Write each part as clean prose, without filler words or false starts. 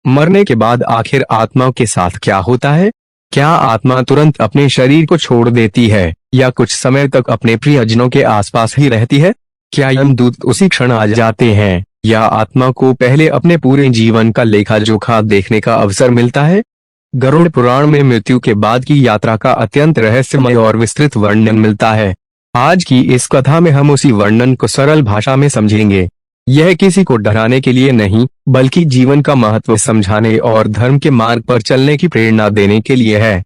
मरने के बाद आखिर आत्मा के साथ क्या होता है? क्या आत्मा तुरंत अपने शरीर को छोड़ देती है या कुछ समय तक अपने प्रियजनों के आसपास ही रहती है? क्या यमदूत उसी क्षण आ जाते हैं या आत्मा को पहले अपने पूरे जीवन का लेखा जोखा देखने का अवसर मिलता है? गरुड़ पुराण में मृत्यु के बाद की यात्रा का अत्यंत रहस्यमय और विस्तृत वर्णन मिलता है। आज की इस कथा में हम उसी वर्णन को सरल भाषा में समझेंगे। यह किसी को डराने के लिए नहीं, बल्कि जीवन का महत्व समझाने और धर्म के मार्ग पर चलने की प्रेरणा देने के लिए है।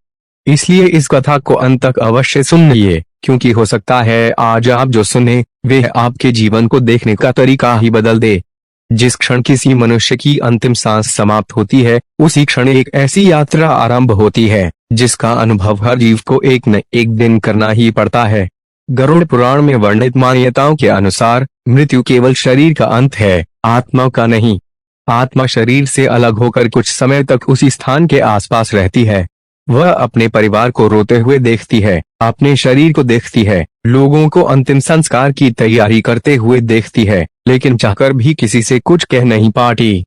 इसलिए इस कथा को अंत तक अवश्य सुनिए, क्योंकि हो सकता है आज आप जो सुने वे आपके जीवन को देखने का तरीका ही बदल दे। जिस क्षण किसी मनुष्य की अंतिम सांस समाप्त होती है, उसी क्षण एक ऐसी यात्रा आरंभ होती है जिसका अनुभव हर जीव को एक न एक दिन करना ही पड़ता है। गरुड़ पुराण में वर्णित मान्यताओं के अनुसार मृत्यु केवल शरीर का अंत है, आत्मा का नहीं। आत्मा शरीर से अलग होकर कुछ समय तक उसी स्थान के आसपास रहती है। वह अपने परिवार को रोते हुए देखती है, अपने शरीर को देखती है, लोगों को अंतिम संस्कार की तैयारी करते हुए देखती है, लेकिन चाहकर भी किसी से कुछ कह नहीं पाती।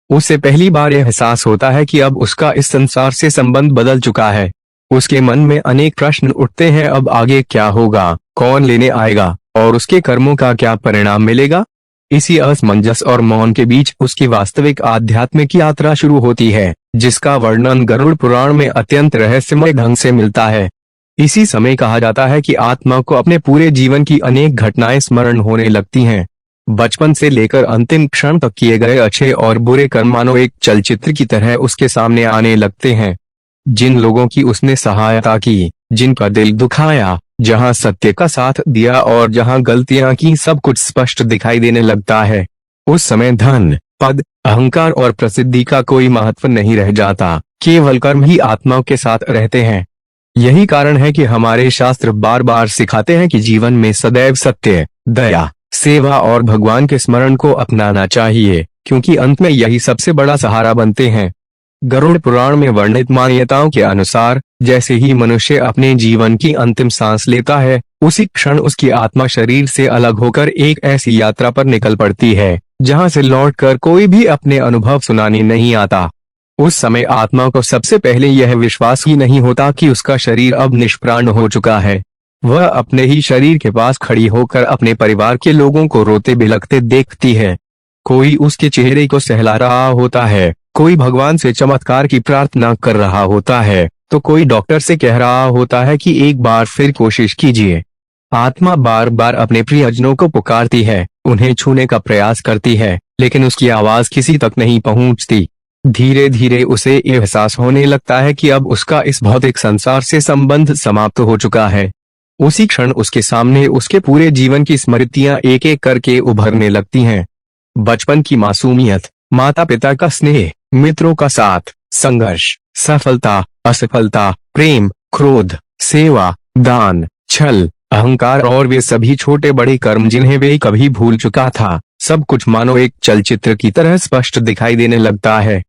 उसे पहली बार यह एहसास होता है कि अब उसका इस संसार से संबंध बदल चुका है। उसके मन में अनेक प्रश्न उठते हैं, अब आगे क्या होगा, कौन लेने आएगा और उसके कर्मों का क्या परिणाम मिलेगा। इसी असमंजस और मौन के बीच उसकी वास्तविक आध्यात्मिक यात्रा शुरू होती है, जिसका वर्णन गरुड़ पुराण में अत्यंत रहस्यमय ढंग से मिलता है। इसी समय कहा जाता है कि आत्मा को अपने पूरे जीवन की अनेक घटनाएं स्मरण होने लगती हैं। बचपन से लेकर अंतिम क्षण तक किए गए अच्छे और बुरे कर्म मानो एक चलचित्र की तरह उसके सामने आने लगते हैं। जिन लोगों की उसने सहायता की, जिनका दिल दुखाया, जहां सत्य का साथ दिया और जहां गलतियां की, सब कुछ स्पष्ट दिखाई देने लगता है। उस समय धन, पद, अहंकार और प्रसिद्धि का कोई महत्व नहीं रह जाता, केवल कर्म ही आत्मा के साथ रहते हैं। यही कारण है कि हमारे शास्त्र बार बार सिखाते हैं कि जीवन में सदैव सत्य, दया, सेवा और भगवान के स्मरण को अपनाना चाहिए, क्योंकि अंत में यही सबसे बड़ा सहारा बनते हैं। गरुड़ पुराण में वर्णित मान्यताओं के अनुसार जैसे ही मनुष्य अपने जीवन की अंतिम सांस लेता है, उसी क्षण उसकी आत्मा शरीर से अलग होकर एक ऐसी यात्रा पर निकल पड़ती है जहां से लौटकर कोई भी अपने अनुभव सुनाने नहीं आता। उस समय आत्मा को सबसे पहले यह विश्वास ही नहीं होता कि उसका शरीर अब निष्प्राण हो चुका है। वह अपने ही शरीर के पास खड़ी होकर अपने परिवार के लोगों को रोते बिलखते देखती है। कोई उसके चेहरे को सहला रहा होता है, कोई भगवान से चमत्कार की प्रार्थना कर रहा होता है, तो कोई डॉक्टर से कह रहा होता है कि एक बार फिर कोशिश कीजिए। आत्मा बार बार अपने प्रियजनों को पुकारती है, उन्हें छूने का प्रयास करती है, लेकिन उसकी आवाज किसी तक नहीं पहुंचती। धीरे धीरे उसे एहसास होने लगता है कि अब उसका इस भौतिक संसार से संबंध समाप्त हो चुका है। उसी क्षण उसके सामने उसके पूरे जीवन की स्मृतियां एक एक करके उभरने लगती हैं। बचपन की मासूमियत, माता पिता का स्नेह, मित्रों का साथ, संघर्ष, सफलता, असफलता, प्रेम, क्रोध, सेवा, दान, छल, अहंकार और वे सभी छोटे बड़े कर्म जिन्हें वे कभी भूल चुका था, सब कुछ मानो एक चलचित्र की तरह स्पष्ट दिखाई देने लगता है।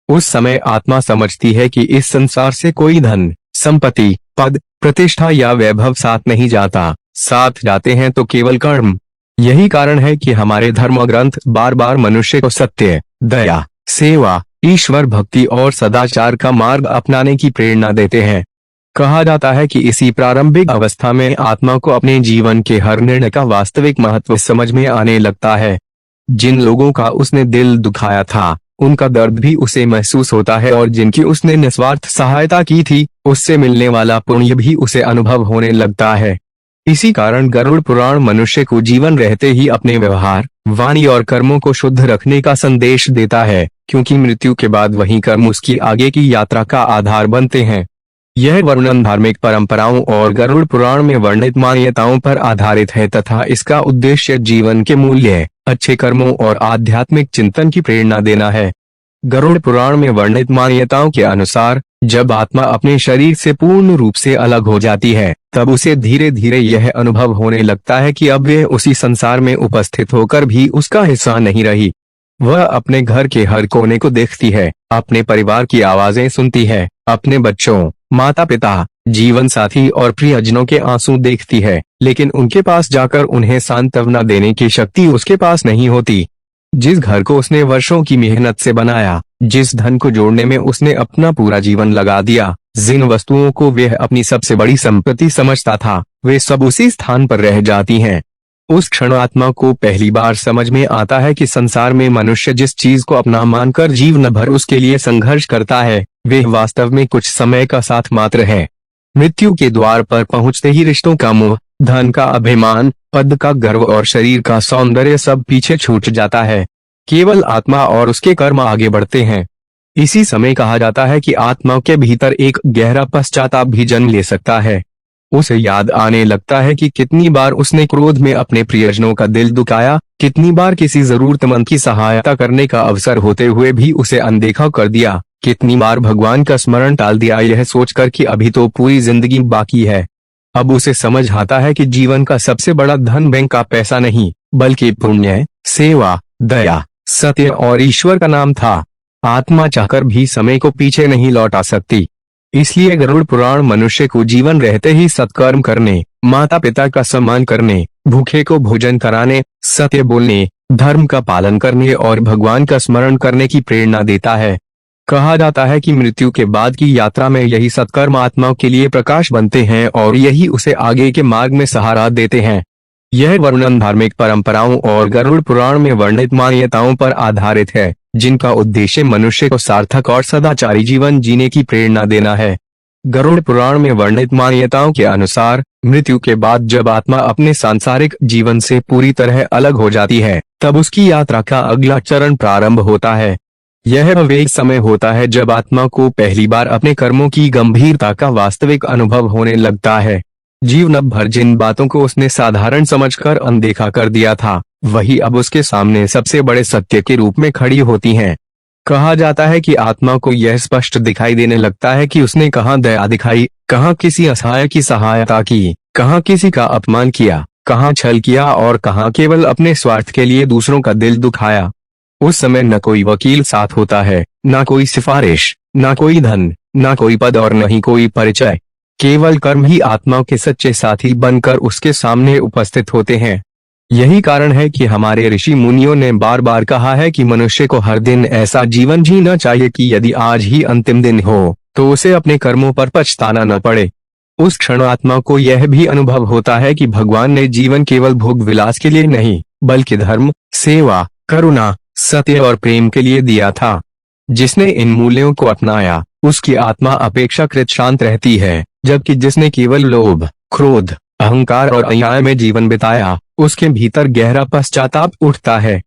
उस समय आत्मा समझती है कि इस संसार से कोई धन, संपत्ति, पद, प्रतिष्ठा या वैभव साथ नहीं जाता, साथ जाते हैं तो केवल कर्म। यही कारण है कि हमारे धर्म ग्रंथ बार बार मनुष्य को सत्य, दया, सेवा, ईश्वर भक्ति और सदाचार का मार्ग अपनाने की प्रेरणा देते हैं। कहा जाता है कि इसी प्रारंभिक अवस्था में आत्मा को अपने जीवन के हर निर्णय का वास्तविक महत्व समझ में आने लगता है। जिन लोगों का उसने दिल दुखाया था, उनका दर्द भी उसे महसूस होता है और जिनकी उसने निस्वार्थ सहायता की थी, उससे मिलने वाला पुण्य भी उसे अनुभव होने लगता है। इसी कारण गरुड़ पुराण मनुष्य को जीवन रहते ही अपने व्यवहार, वाणी और कर्मों को शुद्ध रखने का संदेश देता है, क्योंकि मृत्यु के बाद वही कर्म उसकी आगे की यात्रा का आधार बनते हैं। यह वर्णन धार्मिक परंपराओं और गरुड़ पुराण में वर्णित मान्यताओं पर आधारित है तथा इसका उद्देश्य जीवन के मूल्य, अच्छे कर्मों और आध्यात्मिक चिंतन की प्रेरणा देना है। गरुड़ पुराण में वर्णित मान्यताओं के अनुसार जब आत्मा अपने शरीर से पूर्ण रूप से अलग हो जाती है, तब उसे धीरे धीरे यह अनुभव होने लगता है कि अब वह उसी संसार में उपस्थित होकर भी उसका हिस्सा नहीं रही। वह अपने घर के हर कोने को देखती है, अपने परिवार की आवाजें सुनती है, अपने बच्चों, माता पिता, जीवन साथी और प्रियजनों के आंसू देखती है, लेकिन उनके पास जाकर उन्हें सांत्वना देने की शक्ति उसके पास नहीं होती। जिस घर को उसने वर्षों की मेहनत से बनाया, जिस धन को जोड़ने में उसने अपना पूरा जीवन लगा दिया, जिन वस्तुओं को वह अपनी सबसे बड़ी संपत्ति समझता था, वे सब उसी स्थान पर रह जाती हैं। उस क्षण आत्मा को पहली बार समझ में आता है कि संसार में मनुष्य जिस चीज को अपना मानकर जीवन भर उसके लिए संघर्ष करता है, वह वास्तव में कुछ समय का साथ मात्र है। मृत्यु के द्वार पर पहुंचते ही रिश्तों का मोह, धन का अभिमान, पद का गर्व और शरीर का सौंदर्य सब पीछे छूट जाता है। केवल आत्मा और उसके कर्म आगे बढ़ते हैं। इसी समय कहा जाता है कि आत्मा के भीतर एक गहरा पश्चाताप भी जन्म ले सकता है। उसे याद आने लगता है कि कितनी बार उसने क्रोध में अपने प्रियजनों का दिल दुखाया, कितनी बार किसी जरूरतमंद की सहायता करने का अवसर होते हुए भी उसे अनदेखा कर दिया, कितनी बार भगवान का स्मरण टाल दिया यह सोचकर कि अभी तो पूरी जिंदगी बाकी है। अब उसे समझ आता है कि जीवन का सबसे बड़ा धन बैंक का पैसा नहीं, बल्कि पुण्य, सेवा, दया, सत्य और ईश्वर का नाम था। आत्मा चाहकर भी समय को पीछे नहीं लौटा सकती। इसलिए गरुड़ पुराण मनुष्य को जीवन रहते ही सत्कर्म करने, माता पिता का सम्मान करने, भूखे को भोजन कराने, सत्य बोलने, धर्म का पालन करने और भगवान का स्मरण करने की प्रेरणा देता है। कहा जाता है कि मृत्यु के बाद की यात्रा में यही सत्कर्म आत्मा के लिए प्रकाश बनते हैं और यही उसे आगे के मार्ग में सहारा देते हैं। यह वर्णन धार्मिक परंपराओं और गरुड़ पुराण में वर्णित मान्यताओं पर आधारित है, जिनका उद्देश्य मनुष्य को सार्थक और सदाचारी जीवन जीने की प्रेरणा देना है। गरुड़ पुराण में वर्णित मान्यताओं के अनुसार मृत्यु के बाद जब आत्मा अपने सांसारिक जीवन से पूरी तरह अलग हो जाती है, तब उसकी यात्रा का अगला चरण प्रारंभ होता है। यह वे समय होता है जब आत्मा को पहली बार अपने कर्मों की गंभीरता का वास्तविक अनुभव होने लगता है। जीवन भर जिन बातों को उसने साधारण समझकर अनदेखा कर दिया था, वही अब उसके सामने सबसे बड़े सत्य के रूप में खड़ी होती हैं। कहा जाता है कि आत्मा को यह स्पष्ट दिखाई देने लगता है कि उसने कहाँ दया दिखाई, कहाँ किसी असहाय की सहायता की, कहाँ किसी का अपमान किया, कहाँ छल किया और कहाँ केवल अपने स्वार्थ के लिए दूसरों का दिल दुखाया। उस समय न कोई वकील साथ होता है, न कोई सिफारिश, न कोई धन, न कोई पद और न ही कोई परिचय। केवल कर्म ही आत्मा के सच्चे साथी बनकर उसके सामने उपस्थित होते हैं। यही कारण है कि हमारे ऋषि मुनियों ने बार बार कहा है कि मनुष्य को हर दिन ऐसा जीवन जीना चाहिए कि यदि आज ही अंतिम दिन हो तो उसे अपने कर्मों पर पछताना न पड़े। उस क्षण आत्मा को यह भी अनुभव होता है कि भगवान ने जीवन केवल भोग विलास के लिए नहीं, बल्कि धर्म, सेवा, करुणा, सत्य और प्रेम के लिए दिया था। जिसने इन मूल्यों को अपनाया, उसकी आत्मा अपेक्षाकृत शांत रहती है, जबकि जिसने केवल लोभ, क्रोध, अहंकार और अन्याय में जीवन बिताया, उसके भीतर गहरा पश्चाताप उठता है।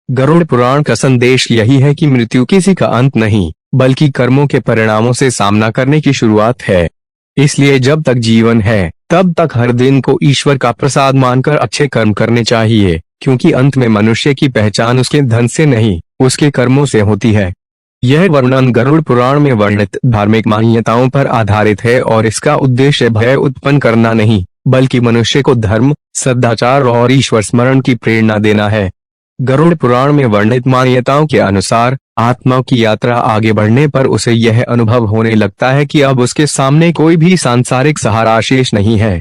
गरुड़ पुराण का संदेश यही है कि मृत्यु किसी का अंत नहीं, बल्कि कर्मों के परिणामों से सामना करने की शुरुआत है। इसलिए जब तक जीवन है, तब तक हर दिन को ईश्वर का प्रसाद मानकर अच्छे कर्म करने चाहिए, क्योंकि अंत में मनुष्य की पहचान उसके धन से नहीं, उसके कर्मों से होती है। यह वर्णन गरुड़ पुराण में वर्णित धार्मिक मान्यताओं पर आधारित है और इसका उद्देश्य भय उत्पन्न करना नहीं, बल्कि मनुष्य को धर्म, सदाचार और ईश्वर स्मरण की प्रेरणा देना है। गरुड़ पुराण में वर्णित मान्यताओं के अनुसार आत्मा की यात्रा आगे बढ़ने पर उसे यह अनुभव होने लगता है कि अब उसके सामने कोई भी सांसारिक सहारा शेष नहीं है।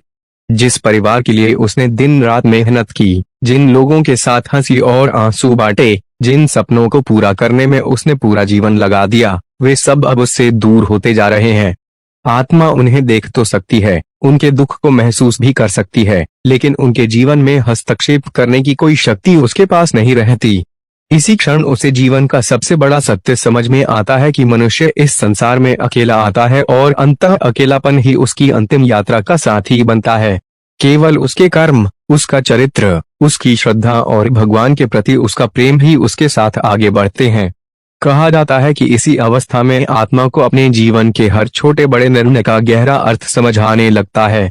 जिस परिवार के लिए उसने दिन रात मेहनत की, जिन लोगों के साथ हंसी और आंसू बांटे, जिन सपनों को पूरा करने में उसने पूरा जीवन लगा दिया, वे सब अब उससे दूर होते जा रहे हैं। आत्मा उन्हें देख तो सकती है, उनके दुख को महसूस भी कर सकती है, लेकिन उनके जीवन में हस्तक्षेप करने की कोई शक्ति उसके पास नहीं रहती। इसी क्षण उसे जीवन का सबसे बड़ा सत्य समझ में आता है कि मनुष्य इस संसार में अकेला आता है और अंततः अकेलापन ही उसकी अंतिम यात्रा का साथी बनता है। केवल उसके कर्म, उसका चरित्र, उसकी श्रद्धा और भगवान के प्रति उसका प्रेम ही उसके साथ आगे बढ़ते हैं। कहा जाता है कि इसी अवस्था में आत्मा को अपने जीवन के हर छोटे बड़े निर्णय का गहरा अर्थ समझ आने लगता है।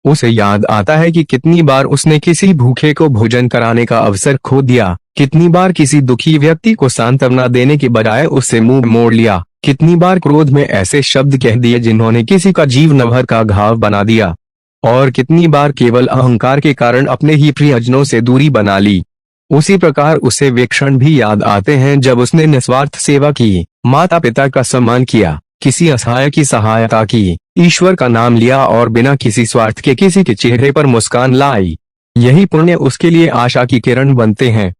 उसे याद आता है कि कितनी बार उसने किसी भूखे को भोजन कराने का अवसर खो दिया, कितनी बार किसी दुखी व्यक्ति को सांत्वना देने के बजाय उससे मुंह मोड़ लिया, कितनी बार क्रोध में ऐसे शब्द कह दिए जिन्होंने किसी का जीवन भर का घाव बना दिया, और कितनी बार केवल अहंकार के कारण अपने ही प्रियजनों से दूरी बना ली। उसी प्रकार उसे वे क्षण भी याद आते हैं जब उसने निस्वार्थ सेवा की, माता पिता का सम्मान किया, किसी असहाय की सहायता की, ईश्वर का नाम लिया और बिना किसी स्वार्थ के किसी के चेहरे पर मुस्कान लाई। यही पुण्य उसके लिए आशा की किरण बनते हैं।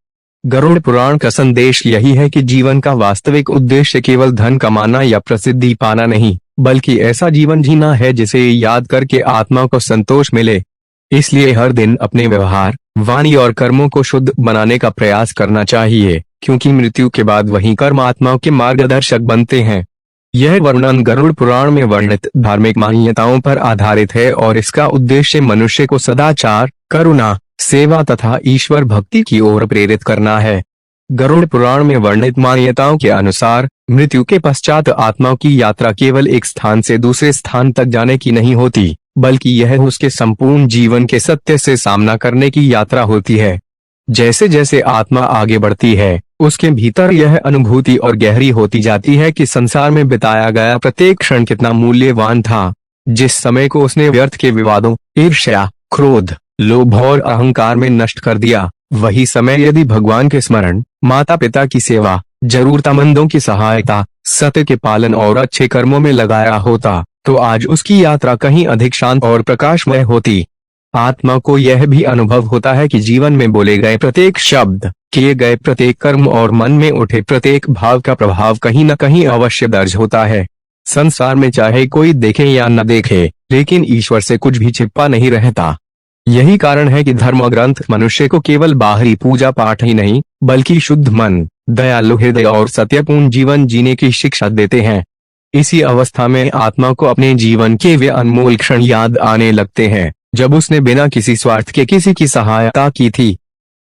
गरुड़ पुराण का संदेश यही है कि जीवन का वास्तविक उद्देश्य केवल धन कमाना या प्रसिद्धि पाना नहीं, बल्कि ऐसा जीवन जीना है जिसे याद करके आत्मा को संतोष मिले। इसलिए हर दिन अपने व्यवहार, वाणी और कर्मों को शुद्ध बनाने का प्रयास करना चाहिए, क्योंकि मृत्यु के बाद वही कर्म आत्माओं के मार्गदर्शक बनते हैं। यह वर्णन गरुड़ पुराण में वर्णित धार्मिक मान्यताओं पर आधारित है और इसका उद्देश्य मनुष्य को सदाचार, करुणा, सेवा तथा ईश्वर भक्ति की ओर प्रेरित करना है। गरुड़ पुराण में वर्णित मान्यताओं के अनुसार मृत्यु के पश्चात आत्मा की यात्रा केवल एक स्थान से दूसरे स्थान तक जाने की नहीं होती, बल्कि यह उसके संपूर्ण जीवन के सत्य से सामना करने की यात्रा होती है। जैसे जैसे आत्मा आगे बढ़ती है, उसके भीतर यह अनुभूति और गहरी होती जाती है कि संसार में बिताया गया प्रत्येक क्षण कितना मूल्यवान था। जिस समय को उसने व्यर्थ के विवादों, ईर्ष्या, क्रोध, लोभ और अहंकार में नष्ट कर दिया, वही समय यदि भगवान के स्मरण, माता पिता की सेवा, जरूरतमंदों की सहायता, सत्य के पालन और अच्छे कर्मों में लगाया होता, तो आज उसकी यात्रा कहीं अधिक शांत और प्रकाशमय होती। आत्मा को यह भी अनुभव होता है कि जीवन में बोले गए प्रत्येक शब्द, किए गए प्रत्येक कर्म और मन में उठे प्रत्येक भाव का प्रभाव कहीं न कहीं अवश्य दर्ज होता है। संसार में चाहे कोई देखे या न देखे, लेकिन ईश्वर से कुछ भी छिपा नहीं रहता। यही कारण है कि धर्म ग्रंथ मनुष्य को केवल बाहरी पूजा पाठ ही नहीं, बल्कि शुद्ध मन, दयालु हृदय और सत्यपूर्ण जीवन जीने की शिक्षा देते हैं। इसी अवस्था में आत्मा को अपने जीवन के वे अनमोल क्षण याद आने लगते हैं, जब उसने बिना किसी स्वार्थ के किसी की सहायता की थी।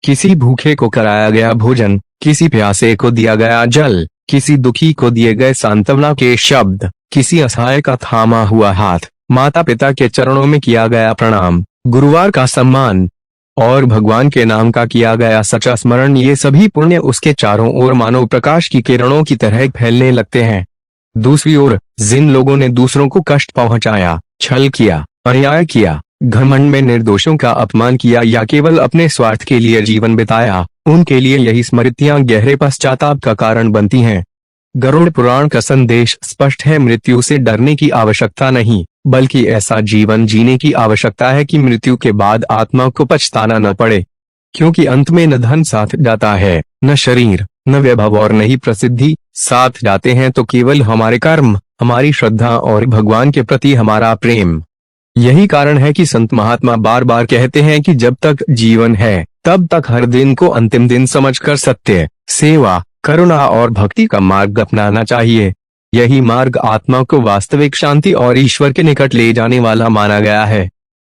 किसी भूखे को कराया गया भोजन, किसी प्यासे को दिया गया जल, किसी दुखी को दिए गए सांत्वना के शब्द, किसी असहाय का थामा हुआ हाथ, माता पिता के चरणों में किया गया प्रणाम, गुरुवार का सम्मान और भगवान के नाम का किया गया सच्चा स्मरण, ये सभी पुण्य उसके चारों ओर मानव प्रकाश की किरणों की तरह फैलने लगते हैं। दूसरी ओर जिन लोगों ने दूसरों को कष्ट पहुंचाया, छल किया, अन्याय किया, घमंड में निर्दोषों का अपमान किया या केवल अपने स्वार्थ के लिए जीवन बिताया, उनके लिए यही स्मृतियां गहरे पश्चाताप का कारण बनती हैं। गरुड़ पुराण का संदेश स्पष्ट है, मृत्यु से डरने की आवश्यकता नहीं, बल्कि ऐसा जीवन जीने की आवश्यकता है कि मृत्यु के बाद आत्मा को पछताना न पड़े, क्योंकि अंत में न धन साथ जाता है, न शरीर, न वैभव और न ही प्रसिद्धि, साथ जाते हैं तो केवल हमारे कर्म, हमारी श्रद्धा और भगवान के प्रति हमारा प्रेम। यही कारण है कि संत महात्मा बार बार कहते हैं कि जब तक जीवन है तब तक हर दिन को अंतिम दिन समझकर सत्य, सेवा, करुणा और भक्ति का मार्ग अपनाना चाहिए। यही मार्ग आत्मा को वास्तविक शांति और ईश्वर के निकट ले जाने वाला माना गया है।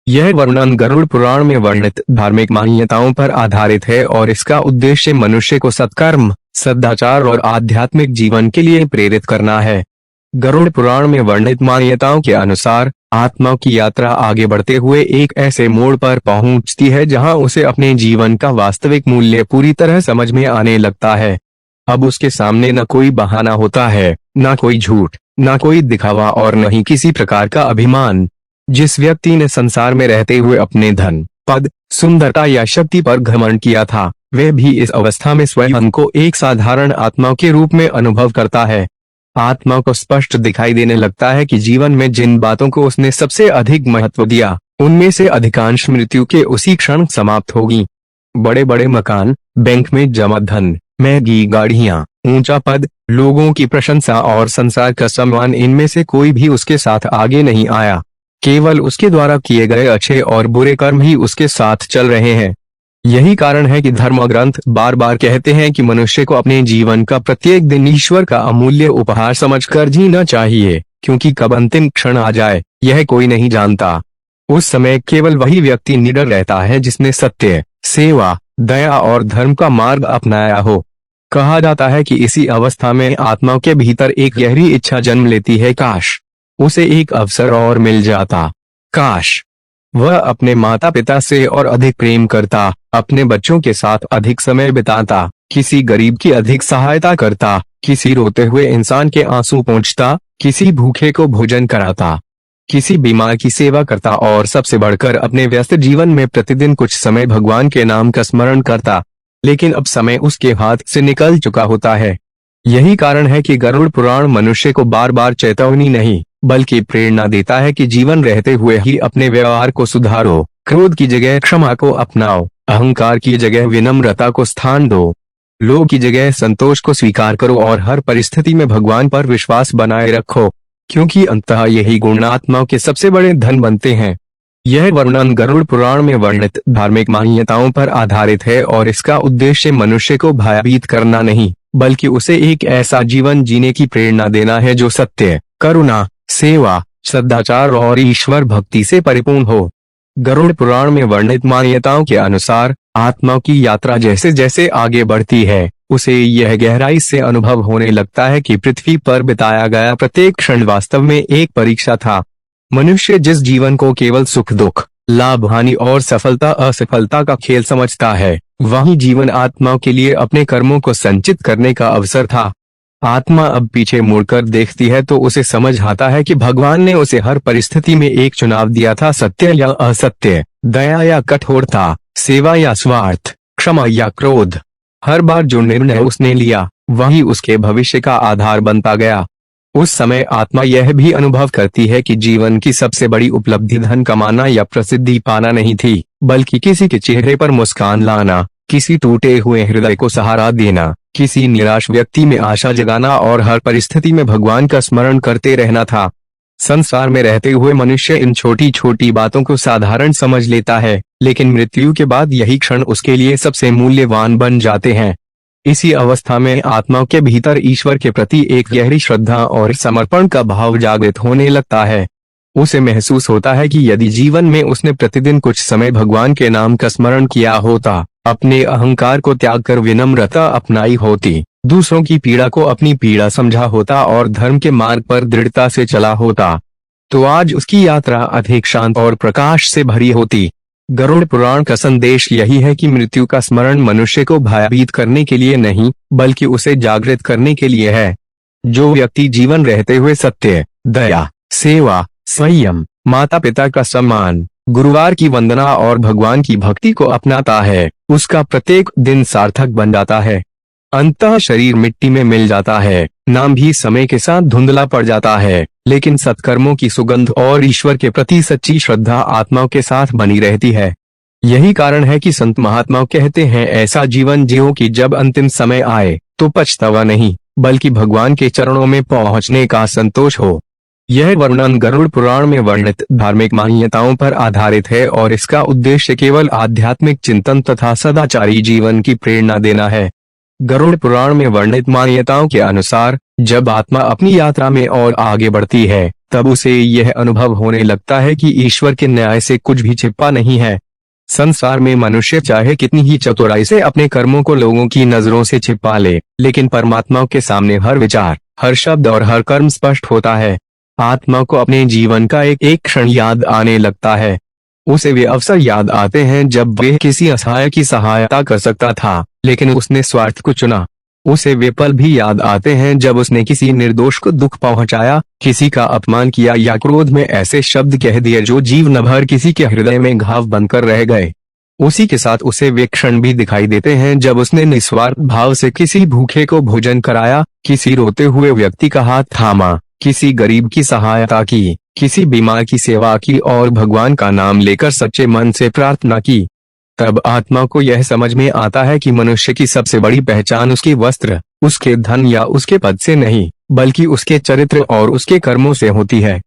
यह वर्णन गरुड़ पुराण में वर्णित धार्मिक मान्यताओं पर आधारित है और इसका उद्देश्य मनुष्य को सत्कर्म, सदाचार और आध्यात्मिक जीवन के लिए प्रेरित करना है। गरुड़ पुराण में वर्णित मान्यताओं के अनुसार आत्मा की यात्रा आगे बढ़ते हुए एक ऐसे मोड़ पर पहुंचती है जहां उसे अपने जीवन का वास्तविक मूल्य पूरी तरह समझ में आने लगता है। अब उसके सामने न कोई बहाना होता है, न कोई झूठ, न कोई दिखावा और न ही किसी प्रकार का अभिमान। जिस व्यक्ति ने संसार में रहते हुए अपने धन, पद, सुंदरता या शक्ति पर घमंड किया था, वह भी इस अवस्था में स्वयं को एक साधारण आत्मा के रूप में अनुभव करता है। आत्मा को स्पष्ट दिखाई देने लगता है कि जीवन में जिन बातों को उसने सबसे अधिक महत्व दिया, उनमें से अधिकांश मृत्यु के उसी क्षण समाप्त होगी। बड़े बड़े मकान, बैंक में जमा धन, महंगी गाड़ियां, ऊंचा पद, लोगों की प्रशंसा और संसार का सम्मान, इनमें से कोई भी उसके साथ आगे नहीं आया। केवल उसके द्वारा किए गए अच्छे और बुरे कर्म ही उसके साथ चल रहे हैं। यही कारण है कि धर्म ग्रंथ बार बार कहते हैं कि मनुष्य को अपने जीवन का प्रत्येक दिन ईश्वर का अमूल्य उपहार समझकर जीना चाहिए, क्योंकि कब अंतिम क्षण आ जाए यह कोई नहीं जानता। उस समय केवल वही व्यक्ति निडर रहता है जिसने सत्य, सेवा, दया और धर्म का मार्ग अपनाया हो। कहा जाता है कि इसी अवस्था में आत्मा के भीतर एक गहरी इच्छा जन्म लेती है, काश उसे एक अवसर और मिल जाता, काश वह अपने माता पिता से और अधिक प्रेम करता, अपने बच्चों के साथ अधिक समय बिताता, किसी गरीब की अधिक सहायता करता, किसी रोते हुए इंसान के आंसू पोंछता, किसी भूखे को भोजन कराता, किसी बीमार की सेवा करता और सबसे बढ़कर अपने व्यस्त जीवन में प्रतिदिन कुछ समय भगवान के नाम का स्मरण करता। लेकिन अब समय उसके हाथ से निकल चुका होता है। यही कारण है कि गरुड़ पुराण मनुष्य को बार बार चेतावनी नहीं, बल्कि प्रेरणा देता है कि जीवन रहते हुए ही अपने व्यवहार को सुधारो, क्रोध की जगह क्षमा को अपनाओ, अहंकार की जगह विनम्रता को स्थान दो। लोभ की जगह संतोष को स्वीकार करो और हर परिस्थिति में भगवान पर विश्वास बनाए रखो, क्योंकि अंततः यही गुण आत्माओं के सबसे बड़े धन बनते हैं। यह वर्णन गरुड़ पुराण में वर्णित धार्मिक मान्यताओं पर आधारित है और इसका उद्देश्य मनुष्य को भयभीत करना नहीं, बल्कि उसे एक ऐसा जीवन जीने की प्रेरणा देना है जो सत्य, करुणा, सेवा, सदाचार और ईश्वर भक्ति से परिपूर्ण हो। गरुड़ पुराण में वर्णित मान्यताओं के अनुसार आत्मा की यात्रा जैसे जैसे आगे बढ़ती है, उसे यह गहराई से अनुभव होने लगता है कि पृथ्वी पर बिताया गया प्रत्येक क्षण वास्तव में एक परीक्षा था। मनुष्य जिस जीवन को केवल सुख दुख, लाभ हानि और सफलता असफलता का खेल समझता है, वही जीवन आत्माओं के लिए अपने कर्मों को संचित करने का अवसर था। आत्मा अब पीछे मुड़कर देखती है तो उसे समझ आता है कि भगवान ने उसे हर परिस्थिति में एक चुनाव दिया था, सत्य या असत्य, दया या कठोरता, सेवा या स्वार्थ, क्षमा या क्रोध। हर बार जो निर्णय उसने लिया वही उसके भविष्य का आधार बनता गया। उस समय आत्मा यह भी अनुभव करती है कि जीवन की सबसे बड़ी उपलब्धि धन कमाना या प्रसिद्धि पाना नहीं थी, बल्कि किसी के चेहरे पर मुस्कान लाना, किसी टूटे हुए हृदय को सहारा देना, किसी निराश व्यक्ति में आशा जगाना और हर परिस्थिति में भगवान का स्मरण करते रहना था। संसार में रहते हुए मनुष्य इन छोटी छोटी बातों को साधारण समझ लेता है, लेकिन मृत्यु के बाद यही क्षण उसके लिए सबसे मूल्यवान बन जाते हैं। इसी अवस्था में आत्मा के भीतर ईश्वर के प्रति एक गहरी श्रद्धा और समर्पण का भाव जागृत होने लगता है। उसे महसूस होता है कि यदि जीवन में उसने प्रतिदिन कुछ समय भगवान के नाम का स्मरण किया होता, अपने अहंकार को त्याग कर विनम्रता अपनाई होती, दूसरों की पीड़ा को अपनी पीड़ा समझा होता और धर्म के मार्ग पर दृढ़ता से चला होता, तो आज उसकी यात्रा अधिक शांत और प्रकाश से भरी होती। गरुड़ पुराण का संदेश यही है कि मृत्यु का स्मरण मनुष्य को भयभीत करने के लिए नहीं, बल्कि उसे जागृत करने के लिए है। जो व्यक्ति जीवन रहते हुए सत्य, दया, सेवा, संयम, माता पिता का सम्मान, गुरुवार की वंदना और भगवान की भक्ति को अपनाता है, उसका प्रत्येक दिन सार्थक बन जाता है। अंततः शरीर मिट्टी में मिल जाता है, नाम भी समय के साथ धुंधला पड़ जाता है, लेकिन सत्कर्मों की सुगंध और ईश्वर के प्रति सच्ची श्रद्धा आत्माओं के साथ बनी रहती है। यही कारण है कि संत महात्मा कहते हैं, ऐसा जीवन जियो कि जब अंतिम समय आए तो पछतावा नहीं, बल्कि भगवान के चरणों में पहुंचने का संतोष हो। यह वर्णन गरुड़ पुराण में वर्णित धार्मिक मान्यताओं पर आधारित है और इसका उद्देश्य केवल आध्यात्मिक चिंतन तथा सदाचारी जीवन की प्रेरणा देना है। गरुड़ पुराण में वर्णित मान्यताओं के अनुसार जब आत्मा अपनी यात्रा में और आगे बढ़ती है, तब उसे यह अनुभव होने लगता है कि ईश्वर के न्याय से कुछ भी छिपा नहीं है। संसार में मनुष्य चाहे कितनी ही चतुराई से अपने कर्मों को लोगों की नजरों से छिपा ले, लेकिन परमात्मा के सामने हर विचार, हर शब्द और हर कर्म स्पष्ट होता है। आत्मा को अपने जीवन का एक एक क्षण याद आने लगता है। उसे वे अवसर याद आते हैं जब वह किसी असहाय की सहायता कर सकता था, लेकिन उसने स्वार्थ को चुना। उसे वे पल भी याद आते हैं जब उसने किसी निर्दोष को दुख पहुंचाया, किसी का अपमान किया या क्रोध में ऐसे शब्द कह दिए जो जीवन भर किसी के हृदय में घाव बनकर रह गए। उसी के साथ उसे वे क्षण भी दिखाई देते हैं जब उसने निस्वार्थ भाव से किसी भूखे को भोजन कराया, किसी रोते हुए व्यक्ति का हाथ थामा, किसी गरीब की सहायता की, किसी बीमार की सेवा की और भगवान का नाम लेकर सच्चे मन से प्रार्थना की। तब आत्मा को यह समझ में आता है कि मनुष्य की सबसे बड़ी पहचान उसके वस्त्र, उसके धन या उसके पद से नहीं, बल्कि उसके चरित्र और उसके कर्मों से होती है।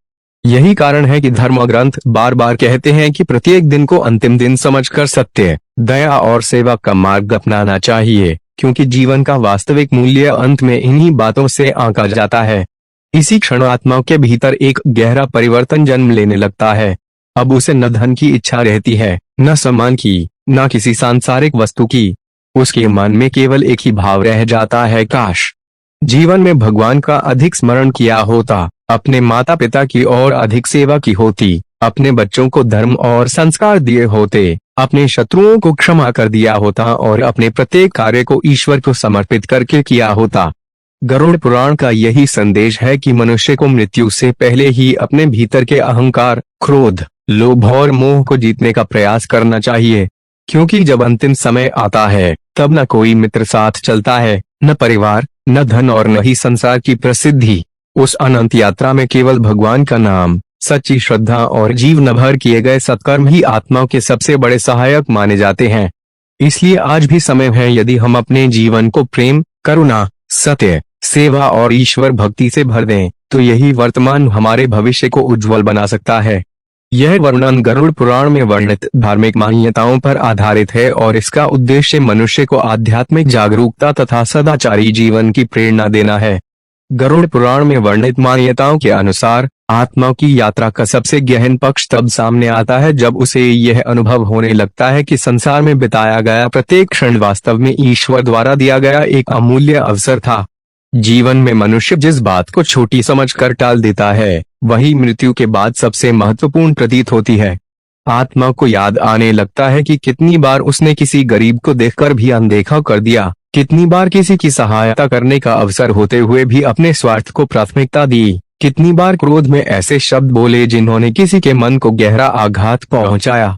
यही कारण है कि धर्म ग्रंथ बार बार कहते हैं कि प्रत्येक दिन को अंतिम दिन समझकर सत्य, दया और सेवा का मार्ग अपनाना चाहिए, क्योंकि जीवन का वास्तविक मूल्य अंत में इन्हीं बातों से आंका जाता है। इसी क्षण आत्मा के भीतर एक गहरा परिवर्तन जन्म लेने लगता है। अब उसे न धन की इच्छा रहती है, न सम्मान की, न किसी सांसारिक वस्तु की। उसके मन में केवल एक ही भाव रह जाता है, काश जीवन में भगवान का अधिक स्मरण किया होता, अपने माता पिता की और अधिक सेवा की होती, अपने बच्चों को धर्म और संस्कार दिए होते, अपने शत्रुओं को क्षमा कर दिया होता और अपने प्रत्येक कार्य को ईश्वर को समर्पित करके किया होता। गरुड़ पुराण का यही संदेश है कि मनुष्य को मृत्यु से पहले ही अपने भीतर के अहंकार, क्रोध, लोभ और मोह को जीतने का प्रयास करना चाहिए, क्योंकि जब अंतिम समय आता है तब न कोई मित्र साथ चलता है, न परिवार, न धन और न ही संसार की प्रसिद्धि। उस अनंत यात्रा में केवल भगवान का नाम, सच्ची श्रद्धा और जीवन भर किए गए सत्कर्म ही आत्मा के सबसे बड़े सहायक माने जाते हैं। इसलिए आज भी समय है, यदि हम अपने जीवन को प्रेम, करुणा, सत्य, सेवा और ईश्वर भक्ति से भर दें, तो यही वर्तमान हमारे भविष्य को उज्जवल बना सकता है। यह वर्णन गरुड़ पुराण में वर्णित धार्मिक मान्यताओं पर आधारित है और इसका उद्देश्य मनुष्य को आध्यात्मिक जागरूकता तथा सदाचारी जीवन की प्रेरणा देना है। गरुड़ पुराण में वर्णित मान्यताओं के अनुसार आत्मा की यात्रा का सबसे गहन पक्ष तब सामने आता है जब उसे यह अनुभव होने लगता है कि संसार में बिताया गया प्रत्येक क्षण वास्तव में ईश्वर द्वारा दिया गया एक अमूल्य अवसर था। जीवन में मनुष्य जिस बात को छोटी समझकर टाल देता है, वही मृत्यु के बाद सबसे महत्वपूर्ण प्रतीत होती है। आत्मा को याद आने लगता है कि कितनी बार उसने किसी गरीब को देखकर भी अनदेखा कर दिया, कितनी बार किसी की सहायता करने का अवसर होते हुए भी अपने स्वार्थ को प्राथमिकता दी, कितनी बार क्रोध में ऐसे शब्द बोले जिन्होंने किसी के मन को गहरा आघात पहुंचाया,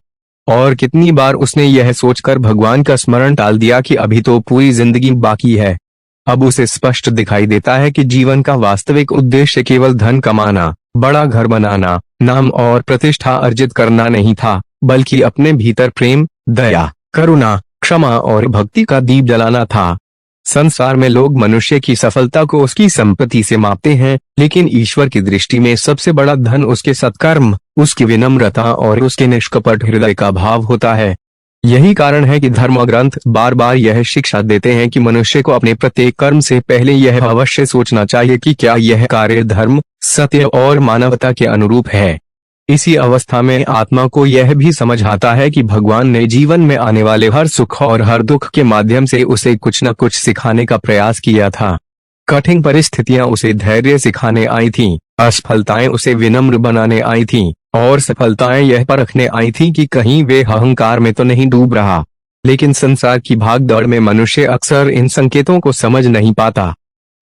और कितनी बार उसने यह सोचकर भगवान का स्मरण टाल दिया कि अभी तो पूरी जिंदगी बाकी है। अब उसे स्पष्ट दिखाई देता है कि जीवन का वास्तविक उद्देश्य केवल धन कमाना, बड़ा घर बनाना, नाम और प्रतिष्ठा अर्जित करना नहीं था, बल्कि अपने भीतर प्रेम, दया, करुणा, क्षमा और भक्ति का दीप जलाना था। संसार में लोग मनुष्य की सफलता को उसकी संपत्ति से मापते हैं, लेकिन ईश्वर की दृष्टि में सबसे बड़ा धन उसके सत्कर्म, उसकी विनम्रता और उसके निष्कपट हृदय का भाव होता है। यही कारण है कि धर्म ग्रंथ बार बार यह शिक्षा देते हैं कि मनुष्य को अपने प्रत्येक कर्म से पहले यह अवश्य सोचना चाहिए कि क्या यह कार्य धर्म, सत्य और मानवता के अनुरूप है। इसी अवस्था में आत्मा को यह भी समझ आता है कि भगवान ने जीवन में आने वाले हर सुख और हर दुख के माध्यम से उसे कुछ न कुछ सिखाने का प्रयास किया था। कठिन परिस्थितियां उसे धैर्य सिखाने आई थीं, असफलताएं उसे विनम्र बनाने आई थीं, और सफलताएं यह परखने आई थीं कि कहीं वे अहंकार में तो नहीं डूब रहा। लेकिन संसार की भागदौड़ में मनुष्य अक्सर इन संकेतों को समझ नहीं पाता।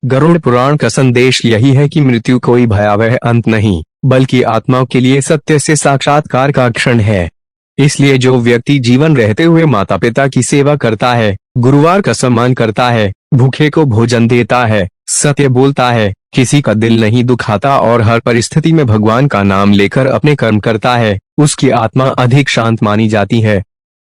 गरुड़ पुराण का संदेश यही है कि मृत्यु कोई भयावह अंत नहीं, बल्कि आत्मा के लिए सत्य से साक्षात्कार का क्षण है। इसलिए जो व्यक्ति जीवन रहते हुए माता पिता की सेवा करता है, गुरुवार का सम्मान करता है, भूखे को भोजन देता है, सत्य बोलता है, किसी का दिल नहीं दुखाता और हर परिस्थिति में भगवान का नाम लेकर अपने कर्म करता है, उसकी आत्मा अधिक शांत मानी जाती है।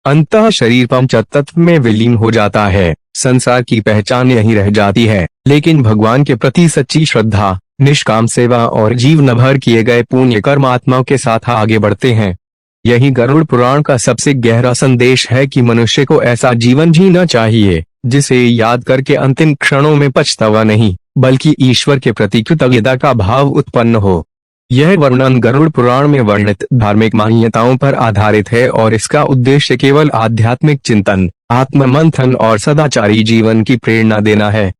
अंततः शरीर पंच तत्व में विलीन हो जाता है। संसार की पहचान यही रह जाती है, लेकिन भगवान के प्रति सच्ची श्रद्धा, निष्काम सेवा और जीवन भर किए गए पुण्य कर्म आत्माओं के साथ आगे बढ़ते हैं। यही गरुड़ पुराण का सबसे गहरा संदेश है कि मनुष्य को ऐसा जीवन जीना चाहिए जिसे याद करके अंतिम क्षणों में पछतावा नहीं, बल्कि ईश्वर के प्रति कृतज्ञता का भाव उत्पन्न हो। यह वर्णन गरुड़ पुराण में वर्णित धार्मिक मान्यताओं पर आधारित है और इसका उद्देश्य केवल आध्यात्मिक चिंतन, आत्म मंथन और सदाचारी जीवन की प्रेरणा देना है।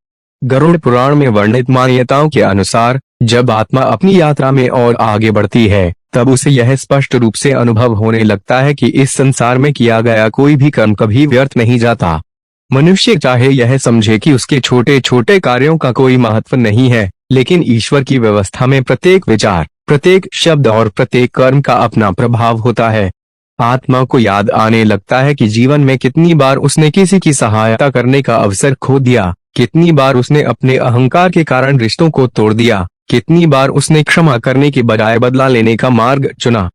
गरुड़ पुराण में वर्णित मान्यताओं के अनुसार जब आत्मा अपनी यात्रा में और आगे बढ़ती है, तब उसे यह स्पष्ट रूप से अनुभव होने लगता है कि इस संसार में किया गया कोई भी कर्म कभी व्यर्थ नहीं जाता। मनुष्य चाहे यह समझे कि उसके छोटे छोटे कार्यों का कोई महत्व नहीं है, लेकिन ईश्वर की व्यवस्था में प्रत्येक विचार, प्रत्येक शब्द और प्रत्येक कर्म का अपना प्रभाव होता है। आत्मा को याद आने लगता है कि जीवन में कितनी बार उसने किसी की सहायता करने का अवसर खो दिया, कितनी बार उसने अपने अहंकार के कारण रिश्तों को तोड़ दिया, कितनी बार उसने क्षमा करने के बजाय बदला लेने का मार्ग चुना,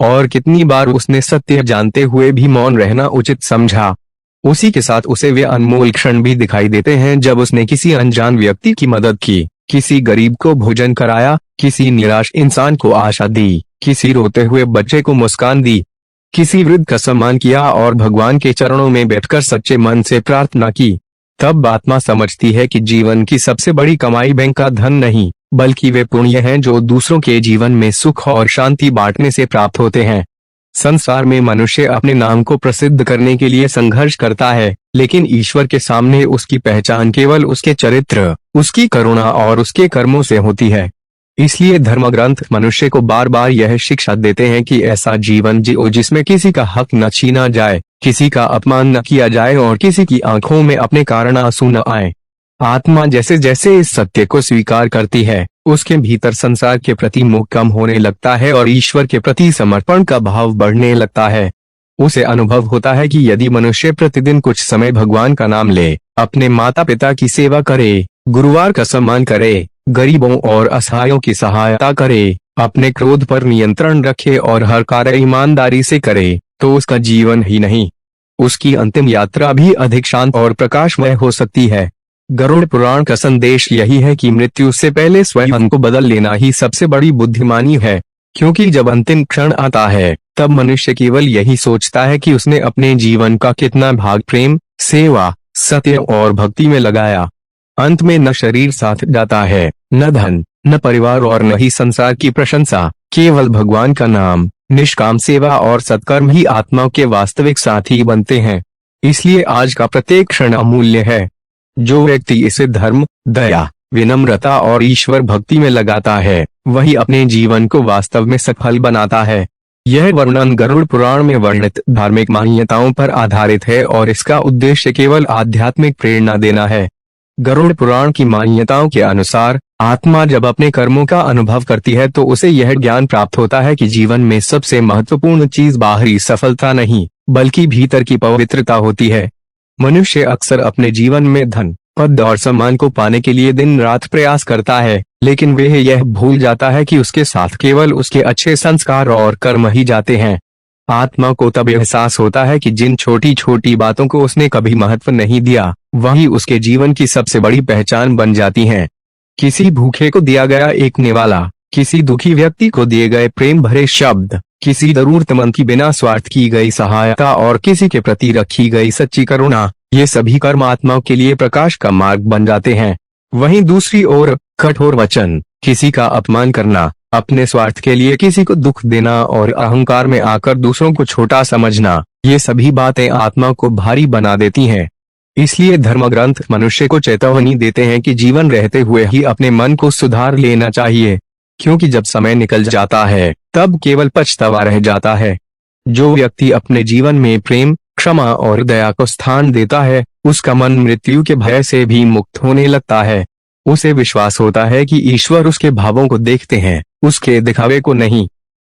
और कितनी बार उसने सत्य जानते हुए भी मौन रहना उचित समझा। उसी के साथ उसे वे अनमोल क्षण भी दिखाई देते हैं जब उसने किसी अनजान व्यक्ति की मदद की, किसी गरीब को भोजन कराया, किसी निराश इंसान को आशा दी, किसी रोते हुए बच्चे को मुस्कान दी, किसी वृद्ध का सम्मान किया और भगवान के चरणों में बैठकर सच्चे मन से प्रार्थना की। तब आत्मा समझती है कि जीवन की सबसे बड़ी कमाई बैंक का धन नहीं, बल्कि वे पुण्य हैं जो दूसरों के जीवन में सुख और शांति बांटने से प्राप्त होते हैं। संसार में मनुष्य अपने नाम को प्रसिद्ध करने के लिए संघर्ष करता है, लेकिन ईश्वर के सामने उसकी पहचान केवल उसके चरित्र, उसकी करुणा और उसके कर्मों से होती है। इसलिए धर्म ग्रंथ मनुष्य को बार बार यह शिक्षा देते हैं कि ऐसा जीवन जियो जिसमें किसी का हक न छीना जाए, किसी का अपमान न किया जाए और किसी की आंखों में अपने कारण आंसू न आए। आत्मा जैसे जैसे इस सत्य को स्वीकार करती है, उसके भीतर संसार के प्रति मोह कम होने लगता है और ईश्वर के प्रति समर्पण का भाव बढ़ने लगता है। उसे अनुभव होता है कि यदि मनुष्य प्रतिदिन कुछ समय भगवान का नाम ले, अपने माता पिता की सेवा करे, गुरुवार का सम्मान करे, गरीबों और असहायों की सहायता करे, अपने क्रोध पर नियंत्रण रखे और हर कार्य ईमानदारी से करे, तो उसका जीवन ही नहीं, उसकी अंतिम यात्रा भी अधिक शांत और प्रकाशमय हो सकती है। गरुड़ पुराण का संदेश यही है कि मृत्यु से पहले स्वयं को बदल लेना ही सबसे बड़ी बुद्धिमानी है, क्योंकि जब अंतिम क्षण आता है तब मनुष्य केवल यही सोचता है कि उसने अपने जीवन का कितना भाग प्रेम, सेवा, सत्य और भक्ति में लगाया। अंत में न शरीर साथ जाता है, न धन, न परिवार और न ही संसार की प्रशंसा, केवल भगवान का नाम, निष्काम सेवा और सत्कर्म ही आत्मा के वास्तविक साथी बनते हैं। इसलिए आज का प्रत्येक क्षण अमूल्य है। जो व्यक्ति इसे धर्म, दया, विनम्रता और ईश्वर भक्ति में लगाता है, वही अपने जीवन को वास्तव में सफल बनाता है। यह वर्णन गरुड़ पुराण में वर्णित धार्मिक मान्यताओं पर आधारित है और इसका उद्देश्य केवल आध्यात्मिक प्रेरणा देना है। गरुड़ पुराण की मान्यताओं के अनुसार आत्मा जब अपने कर्मों का अनुभव करती है तो उसे यह ज्ञान प्राप्त होता है कि जीवन में सबसे महत्वपूर्ण चीज बाहरी सफलता नहीं, बल्कि भीतर की पवित्रता होती है। मनुष्य अक्सर अपने जीवन में धन, पद और सम्मान को पाने के लिए दिन रात प्रयास करता है, लेकिन वह यह भूल जाता है कि उसके साथ केवल उसके अच्छे संस्कार और कर्म ही जाते हैं। आत्मा को तब एहसास होता है कि जिन छोटी छोटी बातों को उसने कभी महत्व नहीं दिया, वही उसके जीवन की सबसे बड़ी पहचान बन जाती हैं। किसी भूखे को दिया गया एक निवाला, किसी दुखी व्यक्ति को दिए गए प्रेम भरे शब्द, किसी जरूरतमंद की बिना स्वार्थ की गई सहायता और किसी के प्रति रखी गई सच्ची करुणा, ये सभी कर्म आत्मा के लिए प्रकाश का मार्ग बन जाते हैं। वहीं दूसरी ओर कठोर वचन, किसी का अपमान करना, अपने स्वार्थ के लिए किसी को दुख देना और अहंकार में आकर दूसरों को छोटा समझना, ये सभी बातें आत्मा को भारी बना देती हैं। इसलिए धर्म ग्रंथ मनुष्य को चेतावनी देते हैं कि जीवन रहते हुए ही अपने मन को सुधार लेना चाहिए, क्योंकि जब समय निकल जाता है तब केवल पछतावा रह जाता है। जो व्यक्ति अपने जीवन में प्रेम, क्षमा और दया को स्थान देता है, उसका मन मृत्यु के भय से भी मुक्त होने लगता है। उसे विश्वास होता है कि ईश्वर उसके भावों को देखते हैं, उसके दिखावे को नहीं।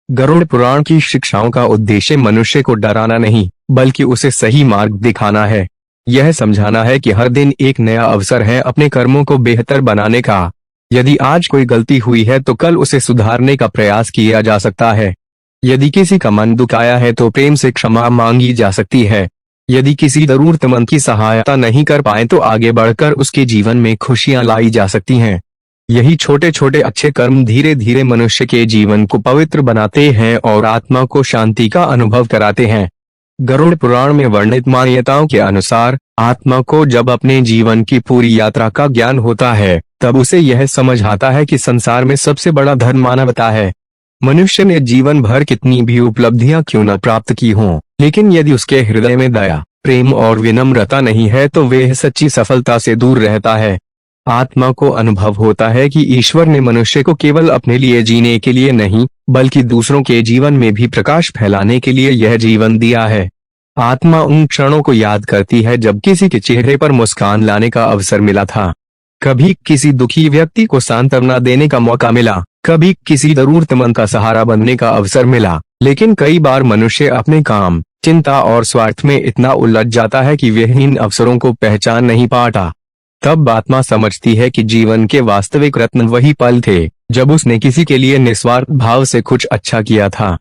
गरुड़ पुराण की शिक्षाओं का उद्देश्य मनुष्य को डराना नहीं, बल्कि उसे सही मार्ग दिखाना है। यह समझाना है कि हर दिन एक नया अवसर है अपने कर्मों को बेहतर बनाने का। यदि आज कोई गलती हुई है तो कल उसे सुधारने का प्रयास किया जा सकता है। यदि किसी का मन दुखाया है तो प्रेम से क्षमा मांगी जा सकती है। यदि किसी जरूरतमंद की सहायता नहीं कर पाए तो आगे बढ़कर उसके जीवन में खुशियां लाई जा सकती हैं। यही छोटे छोटे अच्छे कर्म धीरे धीरे मनुष्य के जीवन को पवित्र बनाते हैं और आत्मा को शांति का अनुभव कराते हैं। गरुड़ पुराण में वर्णित मान्यताओं के अनुसार आत्मा को जब अपने जीवन की पूरी यात्रा का ज्ञान होता है तब उसे यह समझ आता है कि संसार में सबसे बड़ा धन मानवता है। मनुष्य ने जीवन भर कितनी भी उपलब्धियां क्यों न प्राप्त की हों, लेकिन यदि उसके हृदय में दया, प्रेम और विनम्रता नहीं है तो वह सच्ची सफलता से दूर रहता है। आत्मा को अनुभव होता है कि ईश्वर ने मनुष्य को केवल अपने लिए जीने के लिए नहीं, बल्कि दूसरों के जीवन में भी प्रकाश फैलाने के लिए यह जीवन दिया है। आत्मा उन क्षणों को याद करती है जब किसी के चेहरे पर मुस्कान लाने का अवसर मिला था, कभी किसी दुखी व्यक्ति को सांत्वना देने का मौका मिला, कभी किसी जरूरतमंद का सहारा बनने का अवसर मिला। लेकिन कई बार मनुष्य अपने काम, चिंता और स्वार्थ में इतना उलझ जाता है कि वह इन अवसरों को पहचान नहीं पाता। तब आत्मा समझती है कि जीवन के वास्तविक रत्न वही पल थे जब उसने किसी के लिए निस्वार्थ भाव से कुछ अच्छा किया था।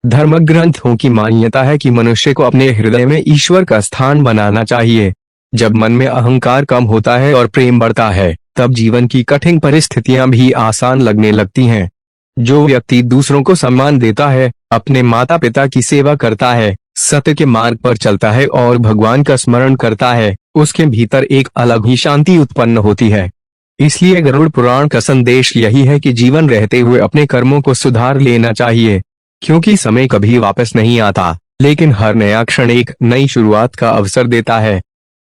धर्म ग्रंथों की मान्यता है कि मनुष्य को अपने हृदय में ईश्वर का स्थान बनाना चाहिए। जब मन में अहंकार कम होता है और प्रेम बढ़ता है, तब जीवन की कठिन परिस्थितियां भी आसान लगने लगती हैं। जो व्यक्ति दूसरों को सम्मान देता है, अपने माता पिता की सेवा करता है, सत्य के मार्ग पर चलता है और भगवान का स्मरण करता है, उसके भीतर एक अलग ही शांति उत्पन्न होती है। इसलिए गरुड़ पुराण का संदेश यही है कि जीवन रहते हुए अपने कर्मों को सुधार लेना चाहिए, क्योंकि समय कभी वापस नहीं आता, लेकिन हर नया क्षण एक नई शुरुआत का अवसर देता है।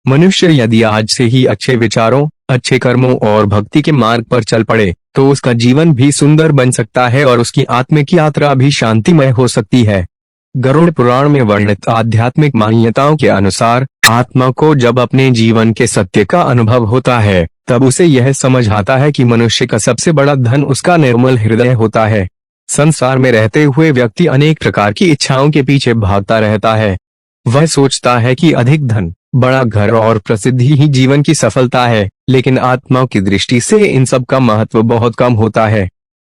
मनुष्य यदि आज से ही अच्छे विचारों, अच्छे कर्मों और भक्ति के मार्ग पर चल पड़े तो उसका जीवन भी सुंदर बन सकता है और उसकी आत्मिक यात्रा भी शांतिमय हो सकती है। गरुड़ पुराण में वर्णित आध्यात्मिक मान्यताओं के अनुसार आत्मा को जब अपने जीवन के सत्य का अनुभव होता है तब उसे यह समझ आता है कि मनुष्य का सबसे बड़ा धन उसका निर्मल हृदय होता है। संसार में रहते हुए व्यक्ति अनेक प्रकार की इच्छाओं के पीछे भागता रहता है। वह सोचता है कि अधिक धन, बड़ा घर और प्रसिद्धि ही जीवन की सफलता है, लेकिन आत्मा की दृष्टि से इन सब का महत्व बहुत कम होता है।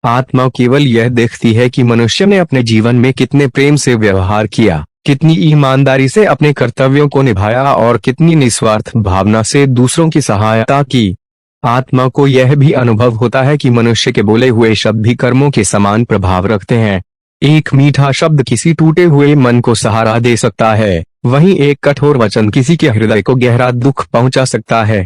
आत्मा केवल यह देखती है कि मनुष्य ने अपने जीवन में कितने प्रेम से व्यवहार किया, कितनी ईमानदारी से अपने कर्तव्यों को निभाया और कितनी निस्वार्थ भावना से दूसरों की सहायता की। आत्मा को यह भी अनुभव होता है कि मनुष्य के बोले हुए शब्द भी कर्मों के समान प्रभाव रखते हैं। एक मीठा शब्द किसी टूटे हुए मन को सहारा दे सकता है, वहीं एक कठोर वचन किसी के हृदय को गहरा दुख पहुंचा सकता है।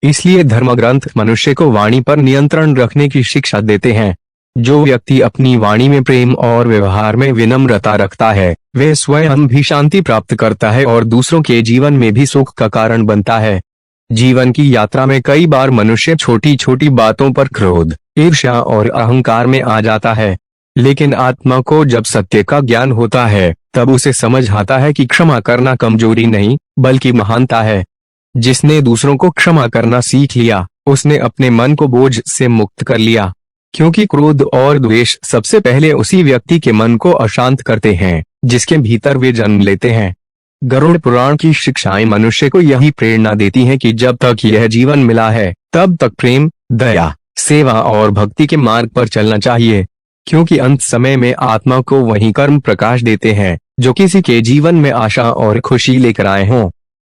इसलिए धर्म ग्रंथ मनुष्य को वाणी पर नियंत्रण रखने की शिक्षा देते हैं। जो व्यक्ति अपनी वाणी में प्रेम और व्यवहार में विनम्रता रखता है, वह स्वयं भी शांति प्राप्त करता है और दूसरों के जीवन में भी सुख का कारण बनता है। जीवन की यात्रा में कई बार मनुष्य छोटी छोटी बातों पर क्रोध, ईर्ष्या और अहंकार में आ जाता है, लेकिन आत्मा को जब सत्य का ज्ञान होता है, तब उसे समझ आता है कि क्षमा करना कमजोरी नहीं, बल्कि महानता है। जिसने दूसरों को क्षमा करना सीख लिया, उसने अपने मन को बोझ से मुक्त कर लिया, क्योंकि क्रोध और द्वेष सबसे पहले उसी व्यक्ति के मन को अशांत करते हैं जिसके भीतर वे जन्म लेते हैं। गरुड़ पुराण की शिक्षाएं मनुष्य को यही प्रेरणा देती हैं कि जब तक यह जीवन मिला है, तब तक प्रेम, दया, सेवा और भक्ति के मार्ग पर चलना चाहिए, क्योंकि अंत समय में आत्मा को वही कर्म प्रकाश देते हैं जो किसी के जीवन में आशा और खुशी लेकर आए हों।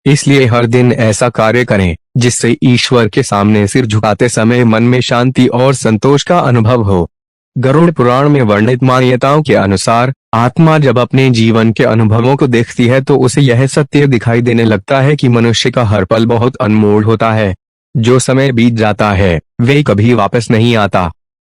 इसलिए हर दिन ऐसा कार्य करें जिससे ईश्वर के सामने सिर झुकाते समय मन में शांति और संतोष का अनुभव हो। गरुड़ पुराण में वर्णित मान्यताओं के अनुसार आत्मा जब अपने जीवन के अनुभवों को देखती है तो उसे यह सत्य दिखाई देने लगता है कि मनुष्य का हर पल बहुत अनमोल होता है। जो समय बीत जाता है वे कभी वापस नहीं आता।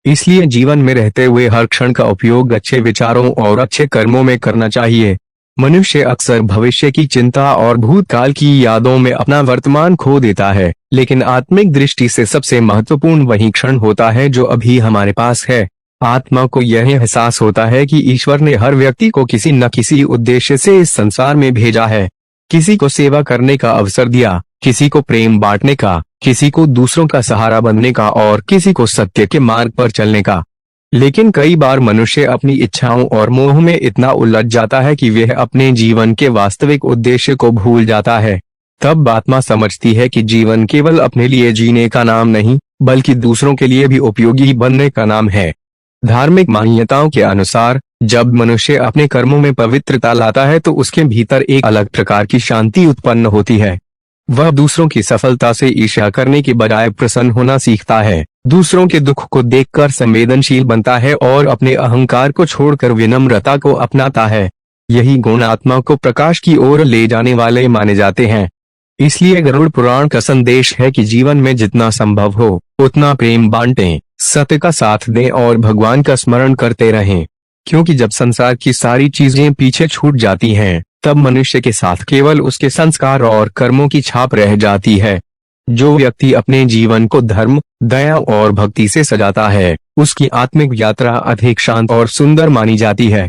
इसलिए जीवन में रहते हुए हर क्षण का उपयोग अच्छे विचारों और अच्छे कर्मों में करना चाहिए। मनुष्य अक्सर भविष्य की चिंता और भूतकाल की यादों में अपना वर्तमान खो देता है, लेकिन आत्मिक दृष्टि से सबसे महत्वपूर्ण वही क्षण होता है जो अभी हमारे पास है। आत्मा को यह एहसास होता है कि ईश्वर ने हर व्यक्ति को किसी न किसी उद्देश्य से इस संसार में भेजा है। किसी को सेवा करने का अवसर दिया, किसी को प्रेम बांटने का, किसी को दूसरों का सहारा बनने का और किसी को सत्य के मार्ग पर चलने का। लेकिन कई बार मनुष्य अपनी इच्छाओं और मोह में इतना उलझ जाता है कि वह अपने जीवन के वास्तविक उद्देश्य को भूल जाता है। तब आत्मा समझती है कि जीवन केवल अपने लिए जीने का नाम नहीं, बल्कि दूसरों के लिए भी उपयोगी बनने का नाम है। धार्मिक मान्यताओं के अनुसार जब मनुष्य अपने कर्मों में पवित्रता लाता है तो उसके भीतर एक अलग प्रकार की शांति उत्पन्न होती है। वह दूसरों की सफलता से ईर्ष्या करने की बजाय प्रसन्न होना सीखता है, दूसरों के दुख को देखकर संवेदनशील बनता है और अपने अहंकार को छोड़कर विनम्रता को अपनाता है। यही गुण आत्मा को प्रकाश की ओर ले जाने वाले माने जाते हैं। इसलिए गरुड़ पुराण का संदेश है कि जीवन में जितना संभव हो उतना प्रेम बांटें, सत्य का साथ दें और भगवान का स्मरण करते रहें, क्योंकि जब संसार की सारी चीजें पीछे छूट जाती हैं, तब मनुष्य के साथ केवल उसके संस्कार और कर्मों की छाप रह जाती है। जो व्यक्ति अपने जीवन को धर्म, दया और भक्ति से सजाता है, उसकी आत्मिक यात्रा अधिक शांत और सुंदर मानी जाती है।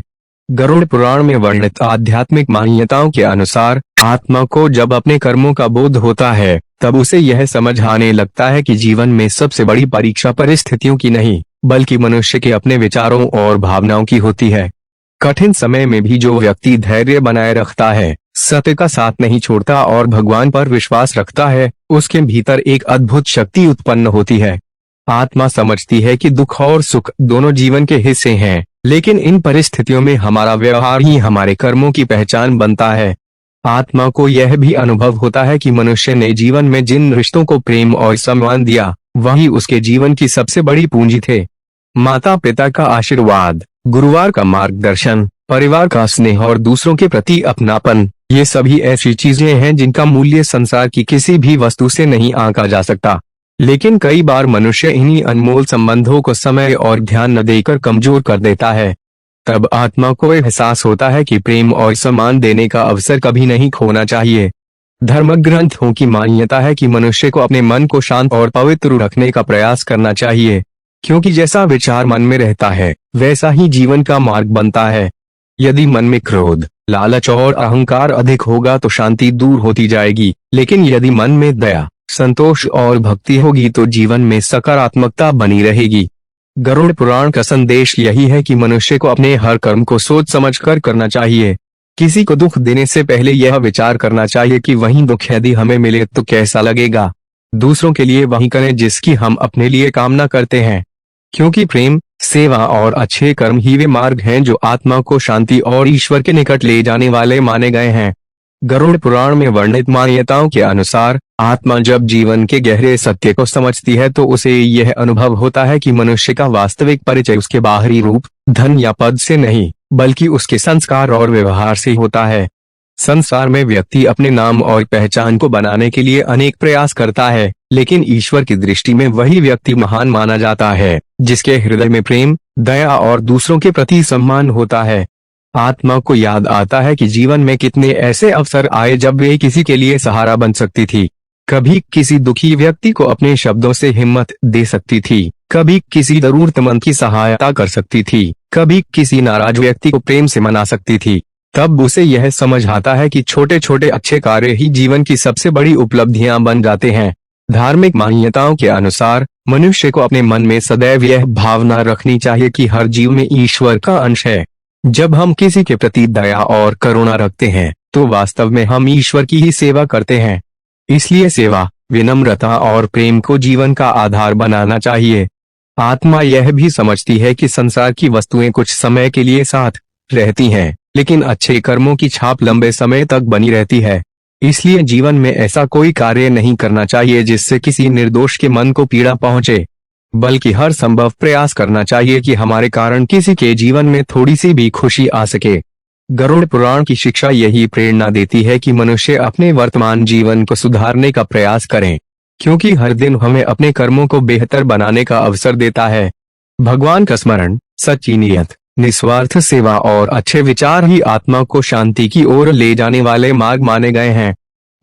गरुड़ पुराण में वर्णित आध्यात्मिक मान्यताओं के अनुसार आत्मा को जब अपने कर्मों का बोध होता है, तब उसे यह समझ आने लगता है कि जीवन में सबसे बड़ी परीक्षा परिस्थितियों की नहीं, बल्कि मनुष्य के अपने विचारों और भावनाओं की होती है। कठिन समय में भी जो व्यक्ति धैर्य बनाए रखता है, सत्य का साथ नहीं छोड़ता और भगवान पर विश्वास रखता है, उसके भीतर एक अद्भुत शक्ति उत्पन्न होती है। आत्मा समझती है कि दुख और सुख दोनों जीवन के हिस्से हैं, लेकिन इन परिस्थितियों में हमारा व्यवहार ही हमारे कर्मों की पहचान बनता है। आत्मा को यह भी अनुभव होता है कि मनुष्य ने जीवन में जिन रिश्तों को प्रेम और सम्मान दिया, वही उसके जीवन की सबसे बड़ी पूंजी थे। माता पिता का आशीर्वाद, गुरुवार का मार्गदर्शन, परिवार का स्नेह और दूसरों के प्रति अपनापन, ये सभी ऐसी चीजें हैं जिनका मूल्य संसार की किसी भी वस्तु से नहीं आंका जा सकता। लेकिन कई बार मनुष्य इन्हीं अनमोल संबंधों को समय और ध्यान न देकर कमजोर कर देता है। तब आत्मा को एहसास होता है कि प्रेम और सम्मान देने का अवसर कभी नहीं खोना चाहिए। धर्म ग्रंथों की मान्यता है कि मनुष्य को अपने मन को शांत और पवित्र रखने का प्रयास करना चाहिए, क्योंकि जैसा विचार मन में रहता है वैसा ही जीवन का मार्ग बनता है। यदि मन में क्रोध, लालच और अहंकार अधिक होगा तो शांति दूर होती जाएगी, लेकिन यदि मन में दया, संतोष और भक्ति होगी तो जीवन में सकारात्मकता बनी रहेगी। गरुड़ पुराण का संदेश यही है कि मनुष्य को अपने हर कर्म को सोच समझकर करना चाहिए। किसी को दुख देने से पहले यह विचार करना चाहिए कि वही दुख यदि हमें मिले तो कैसा लगेगा। दूसरों के लिए वही करें जिसकी हम अपने लिए कामना करते हैं, क्योंकि प्रेम, सेवा और अच्छे कर्म ही वे मार्ग हैं जो आत्मा को शांति और ईश्वर के निकट ले जाने वाले माने गए हैं। गरुड़ पुराण में वर्णित मान्यताओं के अनुसार आत्मा जब जीवन के गहरे सत्य को समझती है तो उसे यह अनुभव होता है कि मनुष्य का वास्तविक परिचय उसके बाहरी रूप, धन या पद से नहीं, बल्कि उसके संस्कार और व्यवहार से होता है। संसार में व्यक्ति अपने नाम और पहचान को बनाने के लिए अनेक प्रयास करता है, लेकिन ईश्वर की दृष्टि में वही व्यक्ति महान माना जाता है जिसके हृदय में प्रेम, दया और दूसरों के प्रति सम्मान होता है। आत्मा को याद आता है कि जीवन में कितने ऐसे अवसर आए जब वे किसी के लिए सहारा बन सकती थी। कभी किसी दुखी व्यक्ति को अपने शब्दों से हिम्मत दे सकती थी, कभी किसी जरूरतमंद की सहायता कर सकती थी, कभी किसी नाराज व्यक्ति को प्रेम से मना सकती थी। तब उसे यह समझ आता है कि छोटे छोटे अच्छे कार्य ही जीवन की सबसे बड़ी उपलब्धियां बन जाते हैं। धार्मिक मान्यताओं के अनुसार मनुष्य को अपने मन में सदैव यह भावना रखनी चाहिए कि हर जीव में ईश्वर का अंश है। जब हम किसी के प्रति दया और करुणा रखते हैं तो वास्तव में हम ईश्वर की ही सेवा करते हैं। इसलिए सेवा, विनम्रता और प्रेम को जीवन का आधार बनाना चाहिए। आत्मा यह भी समझती है कि संसार की वस्तुएं कुछ समय के लिए साथ रहती हैं, लेकिन अच्छे कर्मों की छाप लंबे समय तक बनी रहती है। इसलिए जीवन में ऐसा कोई कार्य नहीं करना चाहिए जिससे किसी निर्दोष के मन को पीड़ा पहुंचे, बल्कि हर संभव प्रयास करना चाहिए कि हमारे कारण किसी के जीवन में थोड़ी सी भी खुशी आ सके। गरुड़ पुराण की शिक्षा यही प्रेरणा देती है कि मनुष्य अपने वर्तमान जीवन को सुधारने का प्रयास करें, क्योंकि हर दिन हमें अपने कर्मों को बेहतर बनाने का अवसर देता है। भगवान का स्मरण, सच्ची नियत, निस्वार्थ सेवा और अच्छे विचार ही आत्मा को शांति की ओर ले जाने वाले मार्ग माने गए हैं।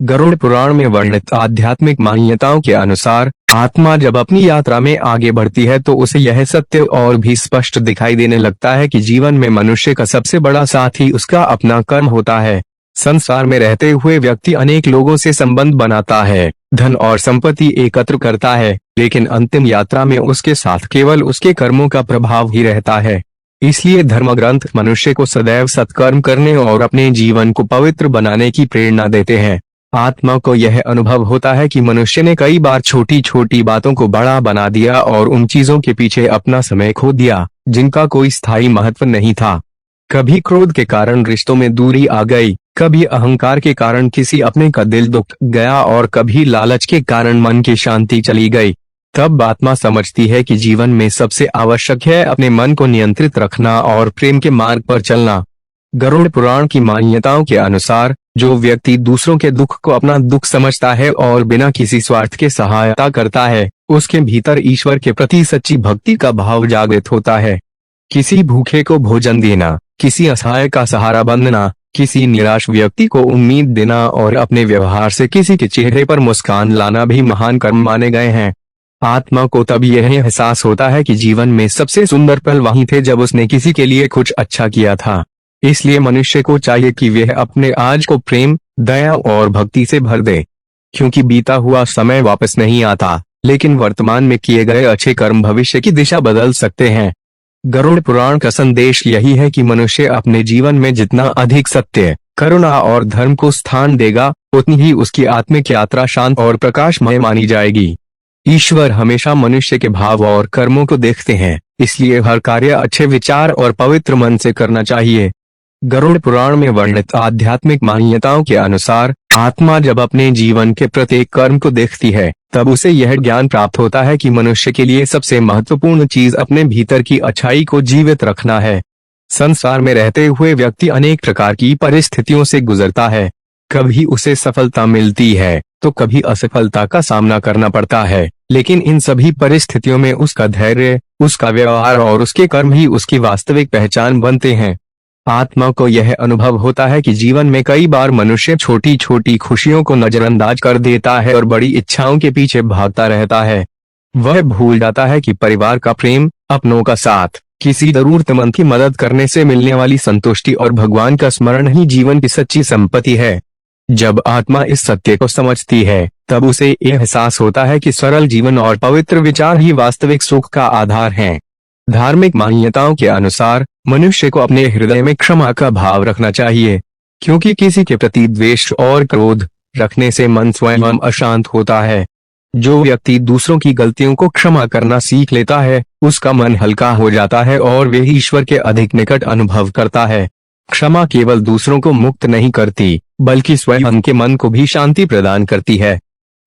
गरुड़ पुराण में वर्णित आध्यात्मिक मान्यताओं के अनुसार आत्मा जब अपनी यात्रा में आगे बढ़ती है तो उसे यह सत्य और भी स्पष्ट दिखाई देने लगता है कि जीवन में मनुष्य का सबसे बड़ा साथी उसका अपना कर्म होता है। संसार में रहते हुए व्यक्ति अनेक लोगों से संबंध बनाता है, धन और संपत्ति एकत्र करता है, लेकिन अंतिम यात्रा में उसके साथ केवल उसके कर्मों का प्रभाव ही रहता है। इसलिए धर्म ग्रंथ मनुष्य को सदैव सत्कर्म करने और अपने जीवन को पवित्र बनाने की प्रेरणा देते हैं। आत्मा को यह अनुभव होता है कि मनुष्य ने कई बार छोटी छोटी बातों को बड़ा बना दिया और उन चीजों के पीछे अपना समय खो दिया जिनका कोई स्थायी महत्व नहीं था। कभी क्रोध के कारण रिश्तों में दूरी आ गई, कभी अहंकार के कारण किसी अपने का दिल दुख गया और कभी लालच के कारण मन की शांति चली गई। तब आत्मा समझती है कि जीवन में सबसे आवश्यक है अपने मन को नियंत्रित रखना और प्रेम के मार्ग पर चलना। गरुड़ पुराण की मान्यताओं के अनुसार जो व्यक्ति दूसरों के दुख को अपना दुख समझता है और बिना किसी स्वार्थ के सहायता करता है, उसके भीतर ईश्वर के प्रति सच्ची भक्ति का भाव जागृत होता है। किसी भूखे को भोजन देना, किसी असहाय का सहारा बनना, किसी निराश व्यक्ति को उम्मीद देना और अपने व्यवहार से किसी के चेहरे पर मुस्कान लाना भी महान कर्म माने गए हैं। आत्मा को तब यह एहसास होता है कि जीवन में सबसे सुंदर पल वही थे जब उसने किसी के लिए कुछ अच्छा किया था। इसलिए मनुष्य को चाहिए कि वह अपने आज को प्रेम, दया और भक्ति से भर दे, क्योंकि बीता हुआ समय वापस नहीं आता, लेकिन वर्तमान में किए गए अच्छे कर्म भविष्य की दिशा बदल सकते हैं। गरुड़ पुराण का संदेश यही है कि मनुष्य अपने जीवन में जितना अधिक सत्य, करुणा और धर्म को स्थान देगा, उतनी ही उसकी आत्मिक यात्रा शांत और प्रकाशमय मानी जाएगी। ईश्वर हमेशा मनुष्य के भाव और कर्मों को देखते हैं, इसलिए हर कार्य अच्छे विचार और पवित्र मन से करना चाहिए। गरुड़ पुराण में वर्णित आध्यात्मिक मान्यताओं के अनुसार आत्मा जब अपने जीवन के प्रत्येक कर्म को देखती है, तब उसे यह ज्ञान प्राप्त होता है कि मनुष्य के लिए सबसे महत्वपूर्ण चीज अपने भीतर की अच्छाई को जीवित रखना है। संसार में रहते हुए व्यक्ति अनेक प्रकार की परिस्थितियों से गुजरता है। कभी उसे सफलता मिलती है तो कभी असफलता का सामना करना पड़ता है, लेकिन इन सभी परिस्थितियों में उसका धैर्य, उसका व्यवहार और उसके कर्म ही उसकी वास्तविक पहचान बनते हैं। आत्मा को यह अनुभव होता है कि जीवन में कई बार मनुष्य छोटी छोटी खुशियों को नजरअंदाज कर देता है और बड़ी इच्छाओं के पीछे भागता रहता है। वह भूल जाता है कि परिवार का प्रेम, अपनों का साथ, किसी जरूरतमंद की मदद करने से मिलने वाली संतुष्टि और भगवान का स्मरण ही जीवन की सच्ची संपत्ति है। जब आत्मा इस सत्य को समझती है, तब उसे एहसास होता है कि सरल जीवन और पवित्र विचार ही वास्तविक सुख का आधार हैं। धार्मिक मान्यताओं के अनुसार मनुष्य को अपने हृदय में क्षमा का भाव रखना चाहिए, क्योंकि किसी के प्रति द्वेष और क्रोध रखने से मन स्वयं अशांत होता है। जो व्यक्ति दूसरों की गलतियों को क्षमा करना सीख लेता है, उसका मन हल्का हो जाता है और वे ईश्वर के अधिक निकट अनुभव करता है। क्षमा केवल दूसरों को मुक्त नहीं करती, बल्कि स्वयं के मन को भी शांति प्रदान करती है।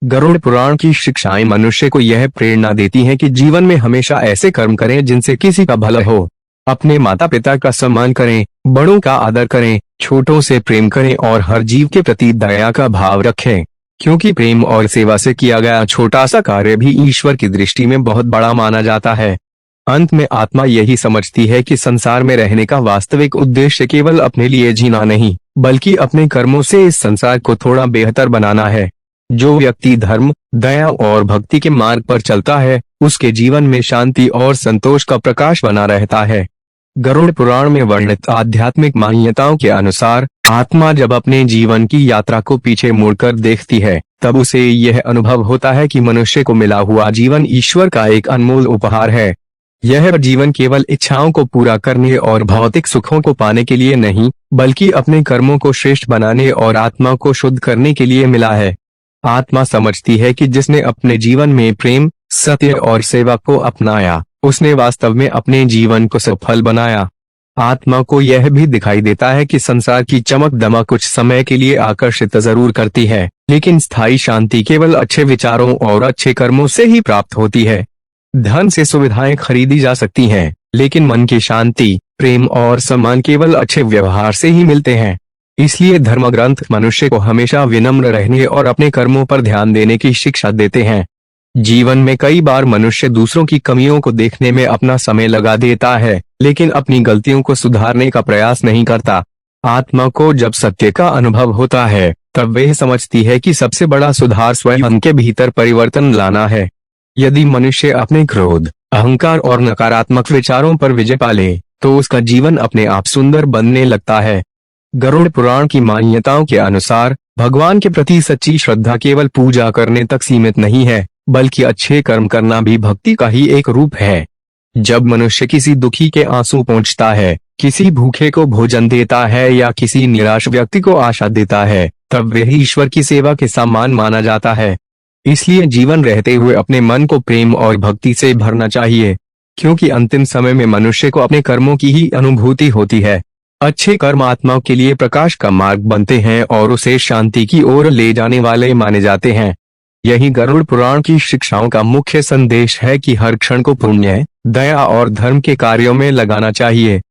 गरुड़ पुराण की शिक्षाएं मनुष्य को यह प्रेरणा देती हैं कि जीवन में हमेशा ऐसे कर्म करें जिनसे किसी का भला हो। अपने माता पिता का सम्मान करें, बड़ों का आदर करें, छोटों से प्रेम करें और हर जीव के प्रति दया का भाव रखें, क्योंकि प्रेम और सेवा से किया गया छोटा सा कार्य भी ईश्वर की दृष्टि में बहुत बड़ा माना जाता है। अंत में आत्मा यही समझती है कि संसार में रहने का वास्तविक उद्देश्य केवल अपने लिए जीना नहीं, बल्कि अपने कर्मों से इस संसार को थोड़ा बेहतर बनाना है। जो व्यक्ति धर्म, दया और भक्ति के मार्ग पर चलता है, उसके जीवन में शांति और संतोष का प्रकाश बना रहता है। गरुड़ पुराण में वर्णित आध्यात्मिक मान्यताओं के अनुसार आत्मा जब अपने जीवन की यात्रा को पीछे मुड़कर देखती है, तब उसे यह अनुभव होता है कि मनुष्य को मिला हुआ जीवन ईश्वर का एक अनमोल उपहार है। यह जीवन केवल इच्छाओं को पूरा करने और भौतिक सुखों को पाने के लिए नहीं, बल्कि अपने कर्मों को श्रेष्ठ बनाने और आत्मा को शुद्ध करने के लिए मिला है। आत्मा समझती है कि जिसने अपने जीवन में प्रेम, सत्य और सेवा को अपनाया, उसने वास्तव में अपने जीवन को सफल बनाया। आत्मा को यह भी दिखाई देता है कि संसार की चमक दमक कुछ समय के लिए आकर्षित जरूर करती है, लेकिन स्थायी शांति केवल अच्छे विचारों और अच्छे कर्मों से ही प्राप्त होती है। धन से सुविधाएं खरीदी जा सकती हैं, लेकिन मन की शांति, प्रेम और सम्मान केवल अच्छे व्यवहार से ही मिलते हैं। इसलिए धर्म ग्रंथ मनुष्य को हमेशा विनम्र रहने और अपने कर्मों पर ध्यान देने की शिक्षा देते हैं। जीवन में कई बार मनुष्य दूसरों की कमियों को देखने में अपना समय लगा देता है, लेकिन अपनी गलतियों को सुधारने का प्रयास नहीं करता। आत्मा को जब सत्य का अनुभव होता है, तब वह समझती है कि सबसे बड़ा सुधार स्वयं के भीतर परिवर्तन लाना है। यदि मनुष्य अपने क्रोध, अहंकार और नकारात्मक विचारों पर विजय पाले, तो उसका जीवन अपने आप सुंदर बनने लगता है। गरुड़ पुराण की मान्यताओं के अनुसार भगवान के प्रति सच्ची श्रद्धा केवल पूजा करने तक सीमित नहीं है, बल्कि अच्छे कर्म करना भी भक्ति का ही एक रूप है। जब मनुष्य किसी दुखी के आंसू पोंछता है, किसी भूखे को भोजन देता है या किसी निराश व्यक्ति को आशा देता है, तब वह ईश्वर की सेवा के समान माना जाता है। इसलिए जीवन रहते हुए अपने मन को प्रेम और भक्ति से भरना चाहिए, क्योंकि अंतिम समय में मनुष्य को अपने कर्मों की ही अनुभूति होती है। अच्छे कर्म आत्मा के लिए प्रकाश का मार्ग बनते हैं और उसे शांति की ओर ले जाने वाले माने जाते हैं। यही गरुड़ पुराण की शिक्षाओं का मुख्य संदेश है कि हर क्षण को पुण्य, दया और धर्म के कार्यों में लगाना चाहिए।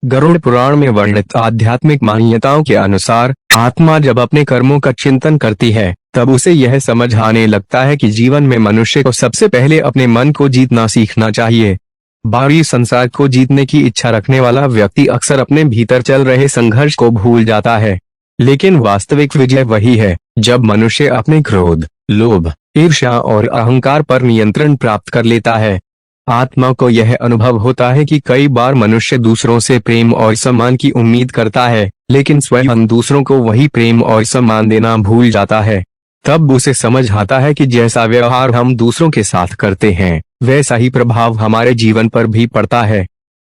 गरुड़ पुराण में वर्णित आध्यात्मिक मान्यताओं के अनुसार आत्मा जब अपने कर्मों का चिंतन करती है, तब उसे यह समझ आने लगता है कि जीवन में मनुष्य को सबसे पहले अपने मन को जीतना सीखना चाहिए। बाहरी संसार को जीतने की इच्छा रखने वाला व्यक्ति अक्सर अपने भीतर चल रहे संघर्ष को भूल जाता है, लेकिन वास्तविक विजय वही है जब मनुष्य अपने क्रोध, लोभ, ईर्ष्या और अहंकार पर नियंत्रण प्राप्त कर लेता है। आत्मा को यह अनुभव होता है कि कई बार मनुष्य दूसरों से प्रेम और सम्मान की उम्मीद करता है, लेकिन स्वयं दूसरों को वही प्रेम और सम्मान देना भूल जाता है। तब उसे समझ आता है कि जैसा व्यवहार हम दूसरों के साथ करते हैं, वैसा ही प्रभाव हमारे जीवन पर भी पड़ता है।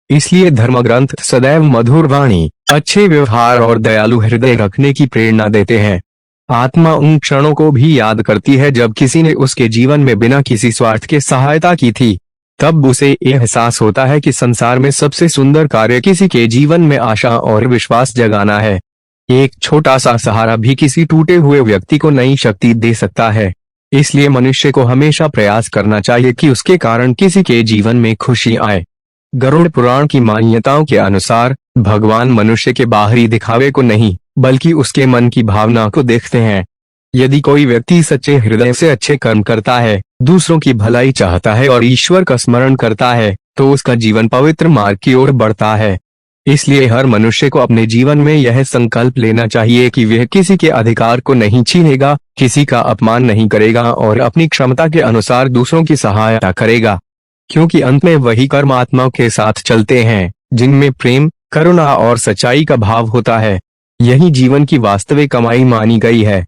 इसलिए धर्म ग्रंथ सदैव मधुर वाणी, अच्छे व्यवहार और दयालु हृदय रखने की प्रेरणा देते हैं। आत्मा उन क्षणों को भी याद करती है जब किसी ने उसके जीवन में बिना किसी स्वार्थ के सहायता की थी। तब उसे एहसास होता है कि संसार में सबसे सुंदर कार्य किसी के जीवन में आशा और विश्वास जगाना है। एक छोटा सा सहारा भी किसी टूटे हुए व्यक्ति को नई शक्ति दे सकता है। इसलिए मनुष्य को हमेशा प्रयास करना चाहिए कि उसके कारण किसी के जीवन में खुशी आए। गरुड़ पुराण की मान्यताओं के अनुसार भगवान मनुष्य के बाहरी दिखावे को नहीं, बल्कि उसके मन की भावना को देखते हैं। यदि कोई व्यक्ति सच्चे हृदय से अच्छे कर्म करता है, दूसरों की भलाई चाहता है और ईश्वर का स्मरण करता है, तो उसका जीवन पवित्र मार्ग की ओर बढ़ता है। इसलिए हर मनुष्य को अपने जीवन में यह संकल्प लेना चाहिए कि वह किसी के अधिकार को नहीं छीनेगा, किसी का अपमान नहीं करेगा और अपनी क्षमता के अनुसार दूसरों की सहायता करेगा, क्योंकि अंत में वही कर्म आत्मा के साथ चलते हैं जिनमें प्रेम, करुणा और सच्चाई का भाव होता है। यही जीवन की वास्तविक कमाई मानी गई है।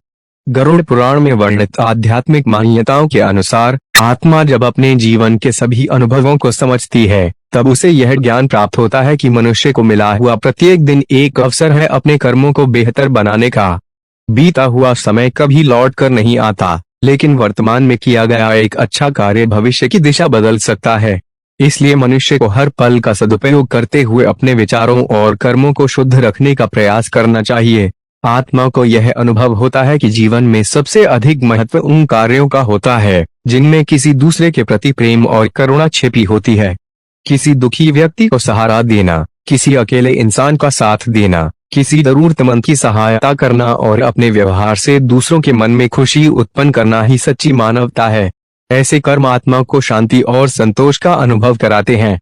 गरुड़ पुराण में वर्णित आध्यात्मिक मान्यताओं के अनुसार आत्मा जब अपने जीवन के सभी अनुभवों को समझती है, तब उसे यह ज्ञान प्राप्त होता है कि मनुष्य को मिला हुआ प्रत्येक दिन एक अवसर है अपने कर्मों को बेहतर बनाने का। बीता हुआ समय कभी लौट कर नहीं आता, लेकिन वर्तमान में किया गया एक अच्छा कार्य भविष्य की दिशा बदल सकता है। इसलिए मनुष्य को हर पल का सदुपयोग करते हुए अपने विचारों और कर्मों को शुद्ध रखने का प्रयास करना चाहिए। आत्मा को यह अनुभव होता है कि जीवन में सबसे अधिक महत्व उन कार्यों का होता है जिनमें किसी दूसरे के प्रति प्रेम और करुणा छिपी होती है। किसी दुखी व्यक्ति को सहारा देना, किसी अकेले इंसान का साथ देना, किसी जरूरतमंद की सहायता करना और अपने व्यवहार से दूसरों के मन में खुशी उत्पन्न करना ही सच्ची मानवता है। ऐसे कर्म आत्मा को शांति और संतोष का अनुभव कराते हैं।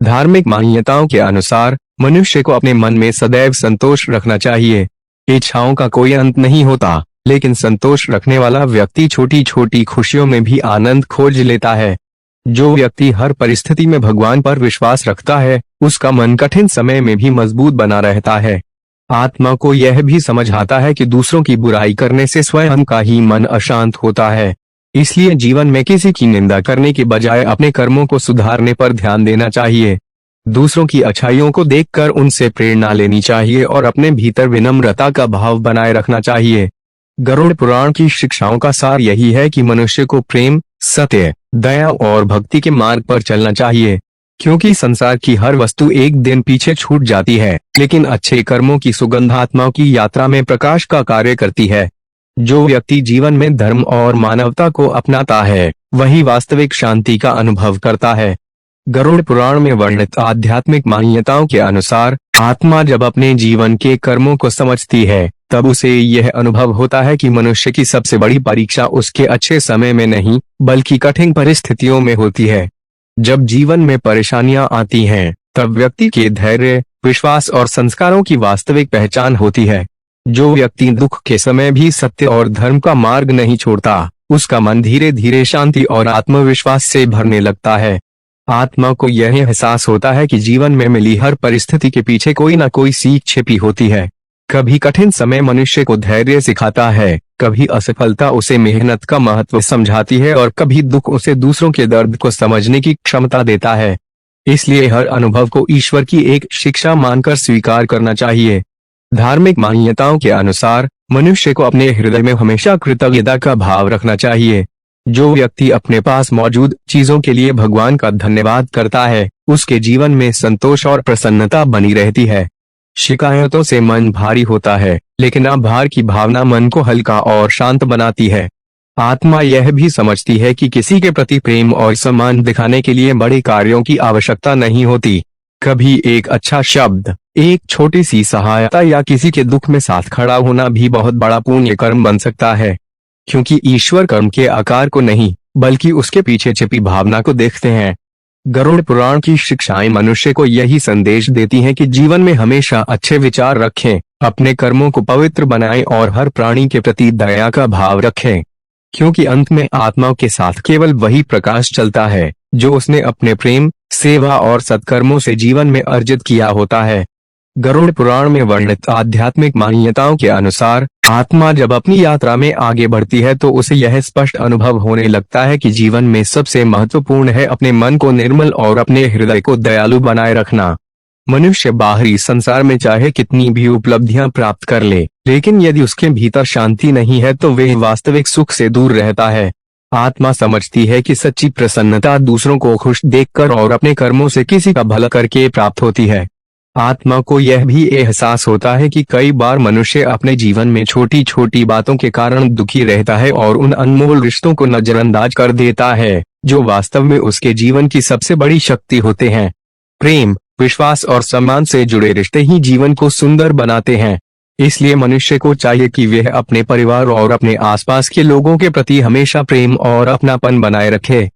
धार्मिक मान्यताओं के अनुसार मनुष्य को अपने मन में सदैव संतोष रखना चाहिए। इच्छाओं का कोई अंत नहीं होता, लेकिन संतोष रखने वाला व्यक्ति छोटी छोटी खुशियों में भी आनंद खोज लेता है। जो व्यक्ति हर परिस्थिति में भगवान पर विश्वास रखता है, उसका मन कठिन समय में भी मजबूत बना रहता है। आत्मा को यह भी समझ आता है कि दूसरों की बुराई करने से स्वयं का ही मन अशांत होता है। इसलिए जीवन में किसी की निंदा करने के बजाय अपने कर्मों को सुधारने पर ध्यान देना चाहिए। दूसरों की अच्छाइयों को देखकर उनसे प्रेरणा लेनी चाहिए और अपने भीतर विनम्रता का भाव बनाए रखना चाहिए। गरुड़ पुराण की शिक्षाओं का सार यही है कि मनुष्य को प्रेम, सत्य, दया और भक्ति के मार्ग पर चलना चाहिए। क्योंकि संसार की हर वस्तु एक दिन पीछे छूट जाती है, लेकिन अच्छे कर्मों की सुगंध आत्माओं की यात्रा में प्रकाश का कार्य करती है। जो व्यक्ति जीवन में धर्म और मानवता को अपनाता है, वही वास्तविक शांति का अनुभव करता है। गरुड़ पुराण में वर्णित आध्यात्मिक मान्यताओं के अनुसार आत्मा जब अपने जीवन के कर्मों को समझती है, तब उसे यह अनुभव होता है कि मनुष्य की सबसे बड़ी परीक्षा उसके अच्छे समय में नहीं, बल्कि कठिन परिस्थितियों में होती है। जब जीवन में परेशानियां आती हैं, तब व्यक्ति के धैर्य, विश्वास और संस्कारों की वास्तविक पहचान होती है। जो व्यक्ति दुख के समय भी सत्य और धर्म का मार्ग नहीं छोड़ता, उसका मन धीरे धीरे शांति और आत्मविश्वास से भरने लगता है। आत्मा को यह एहसास होता है कि जीवन में मिली हर परिस्थिति के पीछे कोई न कोई सीख छिपी होती है। कभी कठिन समय मनुष्य को धैर्य सिखाता है, कभी असफलता उसे मेहनत का महत्व समझाती है और कभी दुख उसे दूसरों के दर्द को समझने की क्षमता देता है। इसलिए हर अनुभव को ईश्वर की एक शिक्षा मानकर स्वीकार करना चाहिए। धार्मिक मान्यताओं के अनुसार मनुष्य को अपने हृदय में हमेशा कृतज्ञता का भाव रखना चाहिए। जो व्यक्ति अपने पास मौजूद चीजों के लिए भगवान का धन्यवाद करता है, उसके जीवन में संतोष और प्रसन्नता बनी रहती है। शिकायतों से मन भारी होता है, लेकिन आभार की भावना मन को हल्का और शांत बनाती है। आत्मा यह भी समझती है कि किसी के प्रति प्रेम और सम्मान दिखाने के लिए बड़े कार्यों की आवश्यकता नहीं होती। कभी एक अच्छा शब्द, एक छोटी सी सहायता या किसी के दुख में साथ खड़ा होना भी बहुत बड़ा पुण्य कर्म बन सकता है। क्योंकि ईश्वर कर्म के आकार को नहीं, बल्कि उसके पीछे छिपी भावना को देखते हैं। गरुड़ पुराण की शिक्षाएं मनुष्य को यही संदेश देती हैं कि जीवन में हमेशा अच्छे विचार रखें, अपने कर्मों को पवित्र बनाएं और हर प्राणी के प्रति दया का भाव रखें। क्योंकि अंत में आत्मा के साथ केवल वही प्रकाश चलता है जो उसने अपने प्रेम, सेवा और सत्कर्मों से जीवन में अर्जित किया होता है। गरुड़ पुराण में वर्णित आध्यात्मिक मान्यताओं के अनुसार आत्मा जब अपनी यात्रा में आगे बढ़ती है तो उसे यह स्पष्ट अनुभव होने लगता है कि जीवन में सबसे महत्वपूर्ण है अपने मन को निर्मल और अपने हृदय को दयालु बनाए रखना। मनुष्य बाहरी संसार में चाहे कितनी भी उपलब्धियां प्राप्त कर ले, लेकिन यदि उसके भीतर शांति नहीं है तो वह वास्तविक सुख से दूर रहता है। आत्मा समझती है कि सच्ची प्रसन्नता दूसरों को खुश देखकर और अपने कर्मों से किसी का भला करके प्राप्त होती है। आत्मा को यह भी एहसास होता है कि कई बार मनुष्य अपने जीवन में छोटी छोटी बातों के कारण दुखी रहता है और उन अनमोल रिश्तों को नजरअंदाज कर देता है जो वास्तव में उसके जीवन की सबसे बड़ी शक्ति होते हैं। प्रेम, विश्वास और सम्मान से जुड़े रिश्ते ही जीवन को सुंदर बनाते हैं। इसलिए मनुष्य को चाहिए कि वह अपने परिवार और अपने आसपास के लोगों के प्रति हमेशा प्रेम और अपनापन बनाए रखे।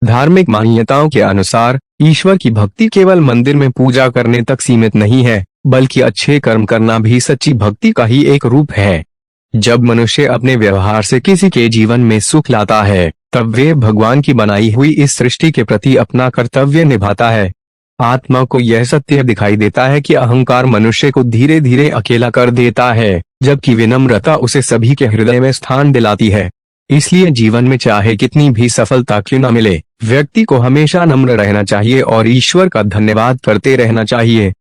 धार्मिक मान्यताओं के अनुसार ईश्वर की भक्ति केवल मंदिर में पूजा करने तक सीमित नहीं है, बल्कि अच्छे कर्म करना भी सच्ची भक्ति का ही एक रूप है। जब मनुष्य अपने व्यवहार से किसी के जीवन में सुख लाता है, तब वह भगवान की बनाई हुई इस सृष्टि के प्रति अपना कर्तव्य निभाता है। आत्मा को यह सत्य दिखाई देता है कि अहंकार मनुष्य को धीरे धीरे अकेला कर देता है, जबकि विनम्रता उसे सभी के हृदय में स्थान दिलाती है। इसलिए जीवन में चाहे कितनी भी सफलता क्यों न मिले, व्यक्ति को हमेशा नम्र रहना चाहिए और ईश्वर का धन्यवाद करते रहना चाहिए।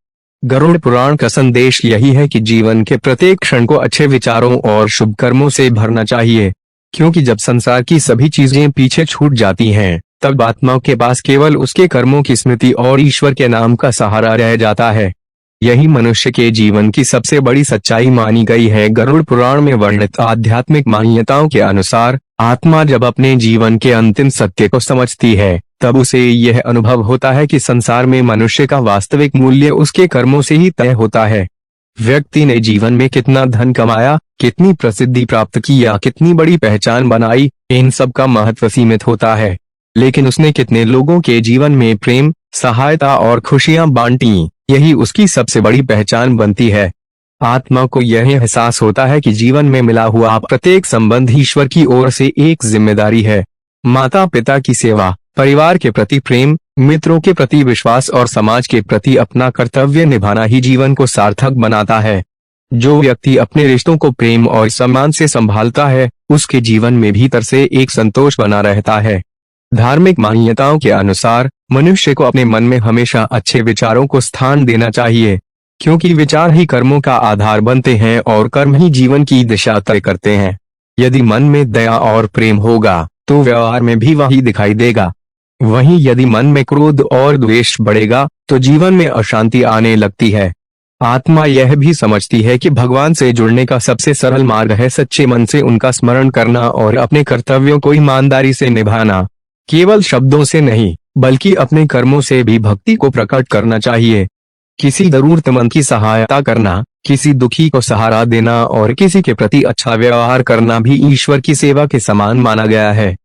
गरुड़ पुराण का संदेश यही है कि जीवन के प्रत्येक क्षण को अच्छे विचारों और शुभ कर्मों से भरना चाहिए। क्योंकि जब संसार की सभी चीजें पीछे छूट जाती हैं, तब आत्मा के पास केवल उसके कर्मों की स्मृति और ईश्वर के नाम का सहारा रह जाता है। यही मनुष्य के जीवन की सबसे बड़ी सच्चाई मानी गई है। गरुड़ पुराण में वर्णित आध्यात्मिक मान्यताओं के अनुसार आत्मा जब अपने जीवन के अंतिम सत्य को समझती है, तब उसे यह अनुभव होता है कि संसार में मनुष्य का वास्तविक मूल्य उसके कर्मों से ही तय होता है। व्यक्ति ने जीवन में कितना धन कमाया, कितनी प्रसिद्धि प्राप्त की या कितनी बड़ी पहचान बनाई, इन सब का महत्व सीमित होता है। लेकिन उसने कितने लोगों के जीवन में प्रेम, सहायता और खुशियां बांटी, यही उसकी सबसे बड़ी पहचान बनती है। आत्मा को यह एहसास होता है कि जीवन में मिला हुआ प्रत्येक संबंध ईश्वर की ओर से एक जिम्मेदारी है। माता पिता की सेवा, परिवार के प्रति प्रेम, मित्रों के प्रति विश्वास और समाज के प्रति अपना कर्तव्य निभाना ही जीवन को सार्थक बनाता है। जो व्यक्ति अपने रिश्तों को प्रेम और सम्मान से संभालता है, उसके जीवन में भीतर से एक संतोष बना रहता है। धार्मिक मान्यताओं के अनुसार मनुष्य को अपने मन में हमेशा अच्छे विचारों को स्थान देना चाहिए, क्योंकि विचार ही कर्मों का आधार बनते हैं और कर्म ही जीवन की दिशा तय करते हैं। यदि मन में दया और प्रेम होगा, तो व्यवहार में भी वही दिखाई देगा। वहीं यदि मन में क्रोध और द्वेष बढ़ेगा, तो जीवन में अशांति आने लगती है। आत्मा यह भी समझती है कि भगवान से जुड़ने का सबसे सरल मार्ग है सच्चे मन से उनका स्मरण करना और अपने कर्तव्यों को ईमानदारी से निभाना। केवल शब्दों से नहीं, बल्कि अपने कर्मों से भी भक्ति को प्रकट करना चाहिए। किसी जरूरतमंद की सहायता करना, किसी दुखी को सहारा देना और किसी के प्रति अच्छा व्यवहार करना भी ईश्वर की सेवा के समान माना गया है।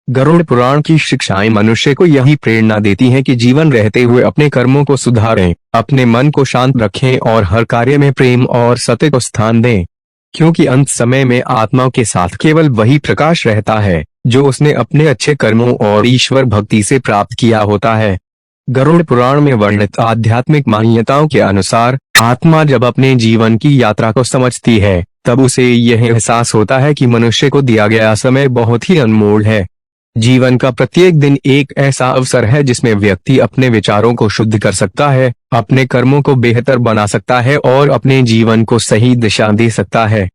गरुड़ पुराण की शिक्षाएं मनुष्य को यही प्रेरणा देती हैं कि जीवन रहते हुए अपने कर्मों को सुधारें, अपने मन को शांत रखें और हर कार्य में प्रेम और सत्य को स्थान दें, क्योंकि अंत समय में आत्मा के साथ केवल वही प्रकाश रहता है जो उसने अपने अच्छे कर्मों और ईश्वर भक्ति से प्राप्त किया होता है। गरुड़ पुराण में वर्णित आध्यात्मिक मान्यताओं के अनुसार आत्मा जब अपने जीवन की यात्रा को समझती है, तब उसे यह एहसास होता है कि मनुष्य को दिया गया समय बहुत ही अनमोल है। जीवन का प्रत्येक दिन एक ऐसा अवसर है जिसमें व्यक्ति अपने विचारों को शुद्ध कर सकता है, अपने कर्मों को बेहतर बना सकता है और अपने जीवन को सही दिशा दे सकता है।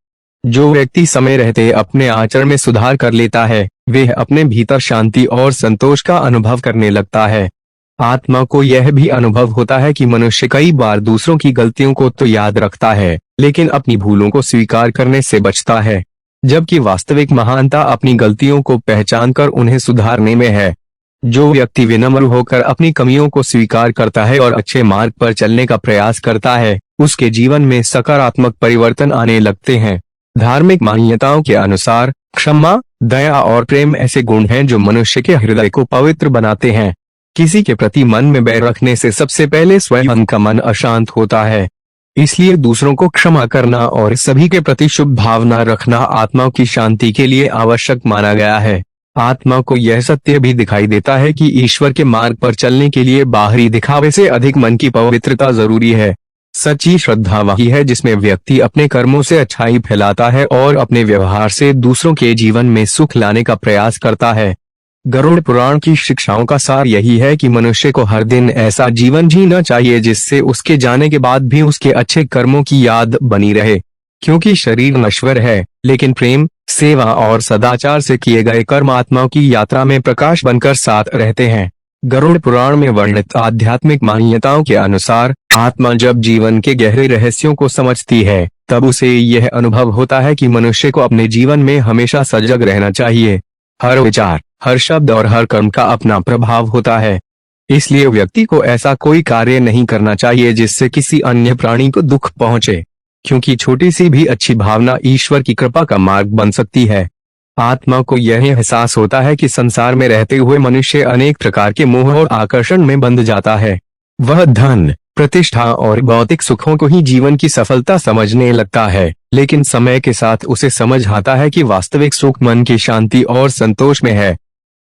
जो व्यक्ति समय रहते अपने आचरण में सुधार कर लेता है, वह अपने भीतर शांति और संतोष का अनुभव करने लगता है। आत्मा को यह भी अनुभव होता है कि मनुष्य कई बार दूसरों की गलतियों को तो याद रखता है, लेकिन अपनी भूलों को स्वीकार करने से बचता है, जबकि वास्तविक महानता अपनी गलतियों को पहचानकर उन्हें सुधारने में है। जो व्यक्ति विनम्र होकर अपनी कमियों को स्वीकार करता है और अच्छे मार्ग पर चलने का प्रयास करता है, उसके जीवन में सकारात्मक परिवर्तन आने लगते हैं। धार्मिक मान्यताओं के अनुसार क्षमा, दया और प्रेम ऐसे गुण हैं जो मनुष्य के हृदय को पवित्र बनाते हैं। किसी के प्रति मन में बैर रखने से सबसे पहले स्वयं का मन अशांत होता है। इसलिए दूसरों को क्षमा करना और सभी के प्रति शुभ भावना रखना आत्मा की शांति के लिए आवश्यक माना गया है। आत्मा को यह सत्य भी दिखाई देता है कि ईश्वर के मार्ग पर चलने के लिए बाहरी दिखावे से अधिक मन की पवित्रता जरूरी है। सच्ची श्रद्धा वही है जिसमें व्यक्ति अपने कर्मों से अच्छाई फैलाता है और अपने व्यवहार से दूसरों के जीवन में सुख लाने का प्रयास करता है। गरुड़ पुराण की शिक्षाओं का सार यही है कि मनुष्य को हर दिन ऐसा जीवन जीना चाहिए जिससे उसके जाने के बाद भी उसके अच्छे कर्मों की याद बनी रहे, क्योंकि शरीर नश्वर है, लेकिन प्रेम, सेवा और सदाचार से किए गए कर्म आत्मा की यात्रा में प्रकाश बनकर साथ रहते हैं। गरुड़ पुराण में वर्णित आध्यात्मिक मान्यताओं के अनुसार आत्मा जब जीवन के गहरे रहस्यों को समझती है, तब उसे यह अनुभव होता है कि मनुष्य को अपने जीवन में हमेशा सजग रहना चाहिए। हर विचार, हर शब्द और हर कर्म का अपना प्रभाव होता है। इसलिए व्यक्ति को ऐसा कोई कार्य नहीं करना चाहिए जिससे किसी अन्य प्राणी को दुख पहुंचे, क्योंकि छोटी सी भी अच्छी भावना ईश्वर की कृपा का मार्ग बन सकती है। आत्मा को यह एहसास होता है कि संसार में रहते हुए मनुष्य अनेक प्रकार के मोह और आकर्षण में बंध जाता है। वह धन, प्रतिष्ठा और भौतिक सुखों को ही जीवन की सफलता समझने लगता है, लेकिन समय के साथ उसे समझ आता है कि वास्तविक सुख मन की शांति और संतोष में है।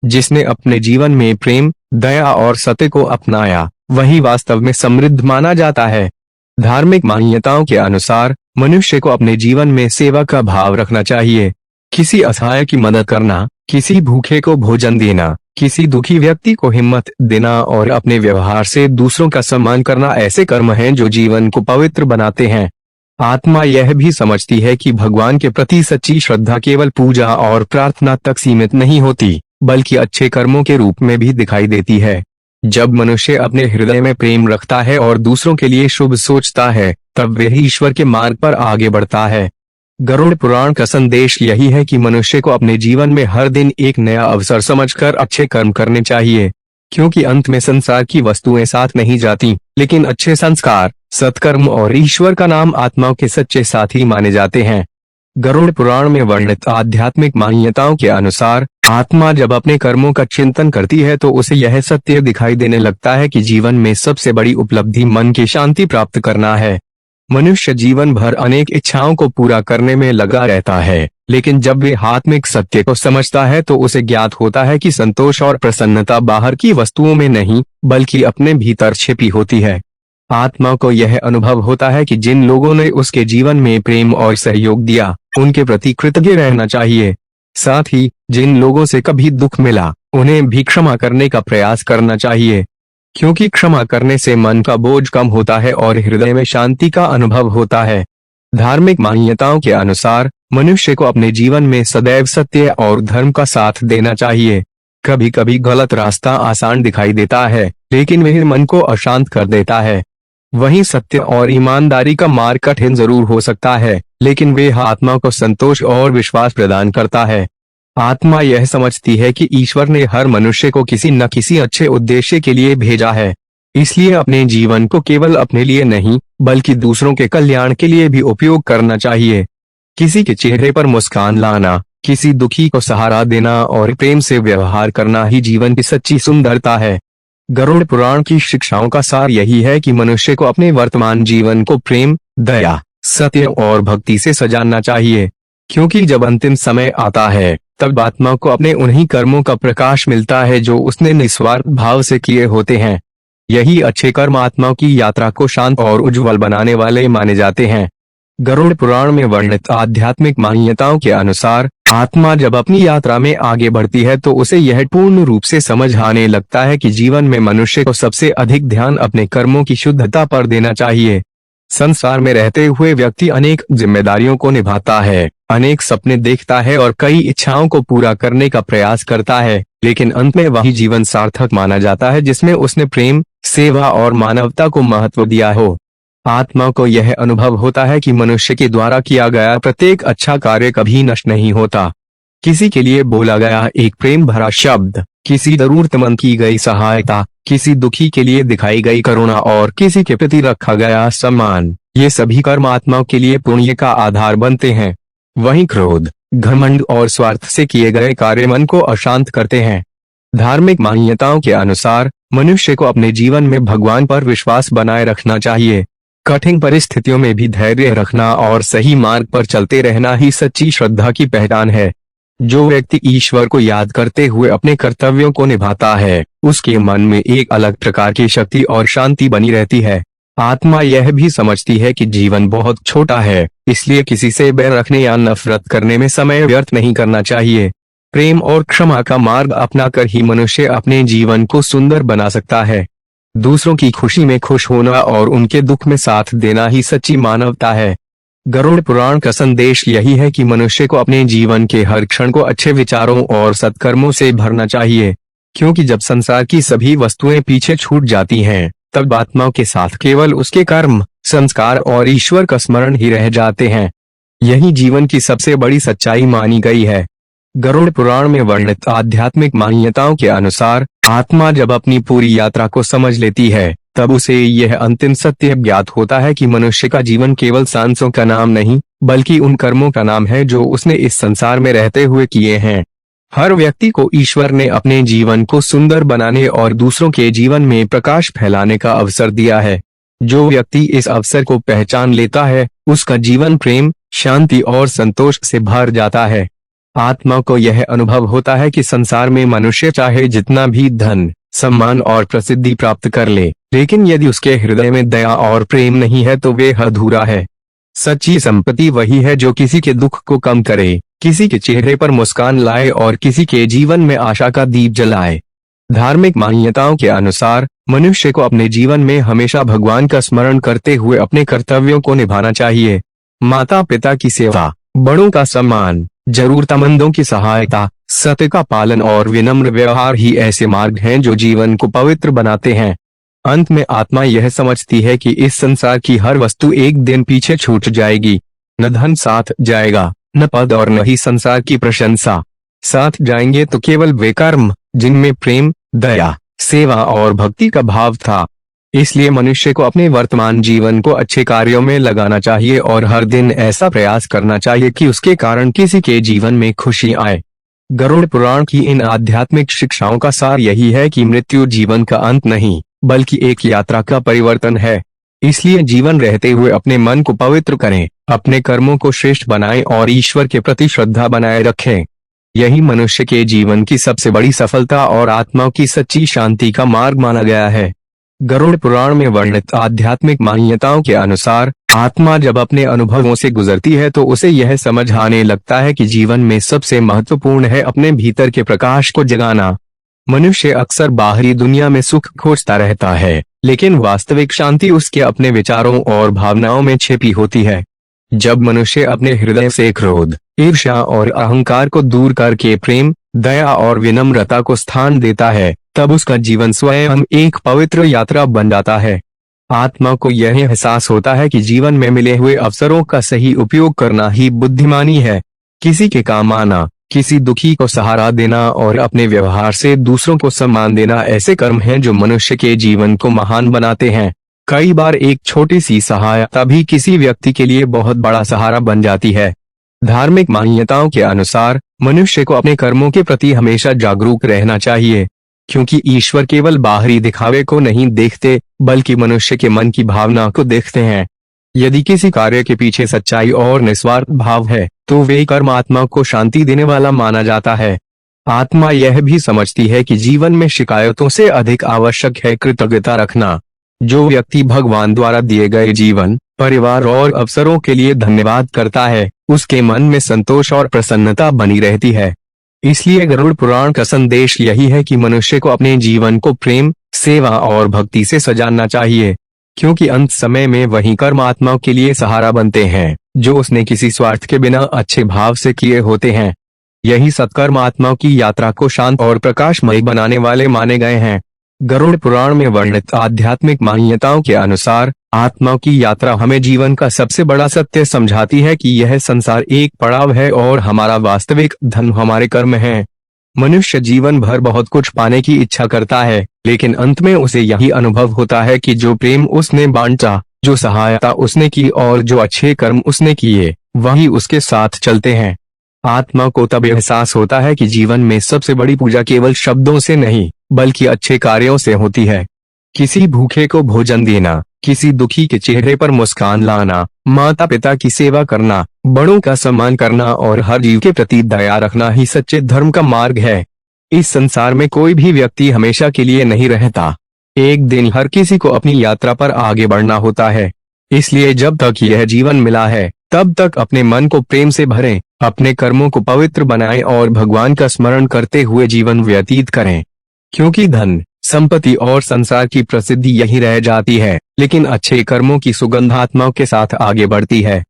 जिसने अपने जीवन में प्रेम, दया और सत्य को अपनाया, वही वास्तव में समृद्ध माना जाता है। धार्मिक मान्यताओं के अनुसार मनुष्य को अपने जीवन में सेवा का भाव रखना चाहिए। किसी असहाय की मदद करना, किसी भूखे को भोजन देना, किसी दुखी व्यक्ति को हिम्मत देना और अपने व्यवहार से दूसरों का सम्मान करना ऐसे कर्म हैं जो जीवन को पवित्र बनाते हैं। आत्मा यह भी समझती है कि भगवान के प्रति सच्ची श्रद्धा केवल पूजा और प्रार्थना तक सीमित नहीं होती, बल्कि अच्छे कर्मों के रूप में भी दिखाई देती है। जब मनुष्य अपने हृदय में प्रेम रखता है और दूसरों के लिए शुभ सोचता है, तब वह ईश्वर के मार्ग पर आगे बढ़ता है। गरुड़ पुराण का संदेश यही है कि मनुष्य को अपने जीवन में हर दिन एक नया अवसर समझकर अच्छे कर्म करने चाहिए, क्योंकि अंत में संसार की वस्तुएं साथ नहीं जाती, लेकिन अच्छे संस्कार, सत्कर्म और ईश्वर का नाम आत्माओं के सच्चे साथी माने जाते हैं। गरुड़ पुराण में वर्णित आध्यात्मिक मान्यताओं के अनुसार आत्मा जब अपने कर्मों का चिंतन करती है तो उसे यह सत्य दिखाई देने लगता है कि जीवन में सबसे बड़ी उपलब्धि मन की शांति प्राप्त करना है। मनुष्य जीवन भर अनेक इच्छाओं को पूरा करने में लगा रहता है, लेकिन जब वे आत्मिक सत्य को समझता है तो उसे ज्ञात होता है कि संतोष और प्रसन्नता बाहर की वस्तुओं में नहीं, बल्कि अपने भीतर छिपी होती है। आत्मा को यह अनुभव होता है कि जिन लोगों ने उसके जीवन में प्रेम और सहयोग दिया, उनके प्रति कृतज्ञ रहना चाहिए। साथ ही जिन लोगों से कभी दुख मिला, उन्हें भी क्षमा करने का प्रयास करना चाहिए, क्योंकि क्षमा करने से मन का बोझ कम होता है और हृदय में शांति का अनुभव होता है। धार्मिक मान्यताओं के अनुसार मनुष्य को अपने जीवन में सदैव सत्य और धर्म का साथ देना चाहिए। कभी कभी गलत रास्ता आसान दिखाई देता है, लेकिन वह मन को अशांत कर देता है। वहीं सत्य और ईमानदारी का मार्ग कठिन जरूर हो सकता है, लेकिन वह आत्मा को संतोष और विश्वास प्रदान करता है। आत्मा यह समझती है कि ईश्वर ने हर मनुष्य को किसी न किसी अच्छे उद्देश्य के लिए भेजा है, इसलिए अपने जीवन को केवल अपने लिए नहीं, बल्कि दूसरों के कल्याण के लिए भी उपयोग करना चाहिए। किसी के चेहरे पर मुस्कान लाना, किसी दुखी को सहारा देना और प्रेम से व्यवहार करना ही जीवन की सच्ची सुंदरता है। गरुड़ पुराण की शिक्षाओं का सार यही है कि मनुष्य को अपने वर्तमान जीवन को प्रेम, दया, सत्य और भक्ति से सजाना चाहिए, क्योंकि जब अंतिम समय आता है तब आत्मा को अपने उन्हीं कर्मों का प्रकाश मिलता है जो उसने निस्वार्थ भाव से किए होते हैं। यही अच्छे कर्म आत्मा की यात्रा को शांत और उज्जवल बनाने वाले माने जाते हैं। गरुड़ पुराण में वर्णित आध्यात्मिक मान्यताओं के अनुसार आत्मा जब अपनी यात्रा में आगे बढ़ती है तो उसे यह पूर्ण रूप से समझ आने लगता है कि जीवन में मनुष्य को सबसे अधिक ध्यान अपने कर्मों की शुद्धता पर देना चाहिए। संसार में रहते हुए व्यक्ति अनेक जिम्मेदारियों को निभाता है, अनेक सपने देखता है और कई इच्छाओं को पूरा करने का प्रयास करता है, लेकिन अंत में वही जीवन सार्थक माना जाता है जिसमें उसने प्रेम, सेवा और मानवता को महत्व दिया हो। आत्मा को यह अनुभव होता है कि मनुष्य के द्वारा किया गया प्रत्येक अच्छा कार्य कभी नष्ट नहीं होता। किसी के लिए बोला गया एक प्रेम भरा शब्द, किसी जरूरतमंद की गई सहायता, किसी दुखी के लिए दिखाई गई करुणा और किसी के प्रति रखा गया सम्मान, ये सभी कर्म आत्मा के लिए पुण्य का आधार बनते हैं। वहीं क्रोध, घमंड और स्वार्थ से किए गए कार्य मन को अशांत करते हैं। धार्मिक मान्यताओं के अनुसार मनुष्य को अपने जीवन में भगवान पर विश्वास बनाए रखना चाहिए। कठिन परिस्थितियों में भी धैर्य रखना और सही मार्ग पर चलते रहना ही सच्ची श्रद्धा की पहचान है। जो व्यक्ति ईश्वर को याद करते हुए अपने कर्तव्यों को निभाता है, उसके मन में एक अलग प्रकार की शक्ति और शांति बनी रहती है। आत्मा यह भी समझती है कि जीवन बहुत छोटा है, इसलिए किसी से बैर रखने या नफरत करने में समय व्यर्थ नहीं करना चाहिए। प्रेम और क्षमा का मार्ग अपनाकर ही मनुष्य अपने जीवन को सुंदर बना सकता है। दूसरों की खुशी में खुश होना और उनके दुख में साथ देना ही सच्ची मानवता है। गरुड़ पुराण का संदेश यही है कि मनुष्य को अपने जीवन के हर क्षण को अच्छे विचारों और सत्कर्मों से भरना चाहिए, क्योंकि जब संसार की सभी वस्तुएं पीछे छूट जाती हैं, तब आत्मा के साथ केवल उसके कर्म, संस्कार और ईश्वर का स्मरण ही रह जाते हैं। यही जीवन की सबसे बड़ी सच्चाई मानी गई है। गरुड़ पुराण में वर्णित आध्यात्मिक मान्यताओं के अनुसार आत्मा जब अपनी पूरी यात्रा को समझ लेती है, तब उसे यह अंतिम सत्य ज्ञात होता है कि मनुष्य का जीवन केवल सांसों का नाम नहीं, बल्कि उन कर्मों का नाम है जो उसने इस संसार में रहते हुए किए हैं। हर व्यक्ति को ईश्वर ने अपने जीवन को सुंदर बनाने और दूसरों के जीवन में प्रकाश फैलाने का अवसर दिया है। जो व्यक्ति इस अवसर को पहचान लेता है, उसका जीवन प्रेम, शांति और संतोष से भर जाता है। आत्मा को यह अनुभव होता है कि संसार में मनुष्य चाहे जितना भी धन, सम्मान और प्रसिद्धि प्राप्त कर ले, लेकिन यदि उसके हृदय में दया और प्रेम नहीं है तो वे अधूरा है। सच्ची संपत्ति वही है जो किसी के दुख को कम करे, किसी के चेहरे पर मुस्कान लाए और किसी के जीवन में आशा का दीप जलाए। धार्मिक मान्यताओं के अनुसार मनुष्य को अपने जीवन में हमेशा भगवान का स्मरण करते हुए अपने कर्तव्यों को निभाना चाहिए, माता पिता की सेवा, बड़ों का सम्मान, जरूरतमंदों की सहायता, सत्य का पालन और विनम्र व्यवहार ही ऐसे मार्ग हैं जो जीवन को पवित्र बनाते हैं। अंत में आत्मा यह समझती है कि इस संसार की हर वस्तु एक दिन पीछे छूट जाएगी। न धन साथ जाएगा, न पद और न ही संसार की प्रशंसा। साथ जाएंगे तो केवल वे कर्म जिनमें प्रेम, दया, सेवा और भक्ति का भाव था। इसलिए मनुष्य को अपने वर्तमान जीवन को अच्छे कार्यों में लगाना चाहिए और हर दिन ऐसा प्रयास करना चाहिए कि उसके कारण किसी के जीवन में खुशी आए। गरुड़ पुराण की इन आध्यात्मिक शिक्षाओं का सार यही है कि मृत्यु जीवन का अंत नहीं, बल्कि एक यात्रा का परिवर्तन है। इसलिए जीवन रहते हुए अपने मन को पवित्र करें, अपने कर्मों को श्रेष्ठ बनाएं और ईश्वर के प्रति श्रद्धा बनाए रखें। यही मनुष्य के जीवन की सबसे बड़ी सफलता और आत्मा की सच्ची शांति का मार्ग माना गया है। गरुड़ पुराण में वर्णित आध्यात्मिक मान्यताओं के अनुसार आत्मा जब अपने अनुभवों से गुजरती है तो उसे यह समझ आने लगता है कि जीवन में सबसे महत्वपूर्ण है अपने भीतर के प्रकाश को जगाना। मनुष्य अक्सर बाहरी दुनिया में सुख खोजता रहता है, लेकिन वास्तविक शांति उसके अपने विचारों और भावनाओं में छिपी होती है। जब मनुष्य अपने हृदय से क्रोध, ईर्ष्या और अहंकार को दूर करके प्रेम, दया और विनम्रता को स्थान देता है, तब उसका जीवन स्वयं एक पवित्र यात्रा बन जाता है। आत्मा को यह एहसास होता है कि जीवन में मिले हुए अवसरों का सही उपयोग करना ही बुद्धिमानी है। किसी के काम आना, किसी दुखी को सहारा देना और अपने व्यवहार से दूसरों को सम्मान देना ऐसे कर्म हैं जो मनुष्य के जीवन को महान बनाते हैं। कई बार एक छोटी सी सहायता भी किसी व्यक्ति के लिए बहुत बड़ा सहारा बन जाती है। धार्मिक मान्यताओं के अनुसार मनुष्य को अपने कर्मों के प्रति हमेशा जागरूक रहना चाहिए, क्योंकि ईश्वर केवल बाहरी दिखावे को नहीं देखते, बल्कि मनुष्य के मन की भावना को देखते हैं। यदि किसी कार्य के पीछे सच्चाई और निस्वार्थ भाव है, तो वे कर्म आत्मा को शांति देने वाला माना जाता है। आत्मा यह भी समझती है कि जीवन में शिकायतों से अधिक आवश्यक है कृतज्ञता रखना। जो व्यक्ति भगवान द्वारा दिए गए जीवन, परिवार और अवसरों के लिए धन्यवाद करता है, उसके मन में संतोष और प्रसन्नता बनी रहती है। इसलिए गरुड़ पुराण का संदेश यही है कि मनुष्य को अपने जीवन को प्रेम, सेवा और भक्ति से सजाना चाहिए, क्योंकि अंत समय में वही कर्म आत्मा के लिए सहारा बनते हैं जो उसने किसी स्वार्थ के बिना अच्छे भाव से किए होते हैं। यही सत्कर्म आत्मा की यात्रा को शांत और प्रकाशमय बनाने वाले माने गए हैं। गरुड़ पुराण में वर्णित आध्यात्मिक मान्यताओं के अनुसार आत्मा की यात्रा हमें जीवन का सबसे बड़ा सत्य समझाती है कि यह संसार एक पड़ाव है और हमारा वास्तविक धन हमारे कर्म हैं। मनुष्य जीवन भर बहुत कुछ पाने की इच्छा करता है, लेकिन अंत में उसे यही अनुभव होता है कि जो प्रेम उसने बांटा, जो सहायता उसने की और जो अच्छे कर्म उसने किए, वही उसके साथ चलते हैं। आत्मा को तब एहसास होता है कि जीवन में सबसे बड़ी पूजा केवल शब्दों से नहीं, बल्कि अच्छे कार्यों से होती है। किसी भूखे को भोजन देना, किसी दुखी के चेहरे पर मुस्कान लाना, माता पिता की सेवा करना, बड़ों का सम्मान करना और हर जीव के प्रति दया रखना ही सच्चे धर्म का मार्ग है। इस संसार में कोई भी व्यक्ति हमेशा के लिए नहीं रहता। एक दिन हर किसी को अपनी यात्रा पर आगे बढ़ना होता है। इसलिए जब तक यह जीवन मिला है, तब तक अपने मन को प्रेम से भरें, अपने कर्मों को पवित्र बनाएं और भगवान का स्मरण करते हुए जीवन व्यतीत करें। क्योंकि धन, संपत्ति और संसार की प्रसिद्धि यही रह जाती है, लेकिन अच्छे कर्मों की सुगंध आत्माओं के साथ आगे बढ़ती है।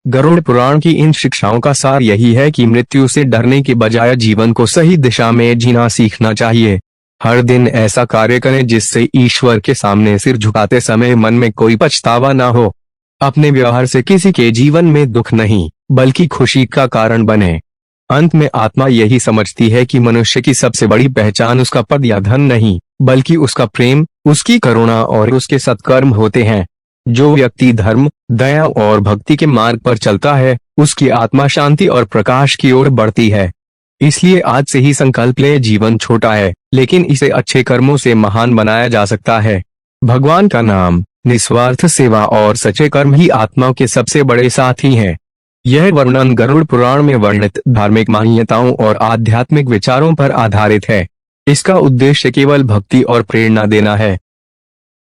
गरुड़ पुराण की इन शिक्षाओं का सार यही है कि मृत्यु से डरने के बजाय जीवन को सही दिशा में जीना सीखना चाहिए। हर दिन ऐसा कार्य करें जिससे ईश्वर के सामने सिर झुकाते समय मन में कोई पछतावा ना हो। अपने व्यवहार से किसी के जीवन में दुख नहीं, बल्कि खुशी का कारण बने। अंत में आत्मा यही समझती है कि मनुष्य की सबसे बड़ी पहचान उसका पद या धन नहीं, बल्कि उसका प्रेम, उसकी करुणा और उसके सत्कर्म होते हैं। जो व्यक्ति धर्म, दया और भक्ति के मार्ग पर चलता है, उसकी आत्मा शांति और प्रकाश की ओर बढ़ती है। इसलिए आज से ही संकल्प ले, जीवन छोटा है, लेकिन इसे अच्छे कर्मों से महान बनाया जा सकता है। भगवान का नाम, निस्वार्थ सेवा और सच्चे कर्म ही आत्मा के सबसे बड़े साथी हैं। यह वर्णन गरुड़ पुराण में वर्णित धार्मिक मान्यताओं और आध्यात्मिक विचारों पर आधारित है। इसका उद्देश्य केवल भक्ति और प्रेरणा देना है,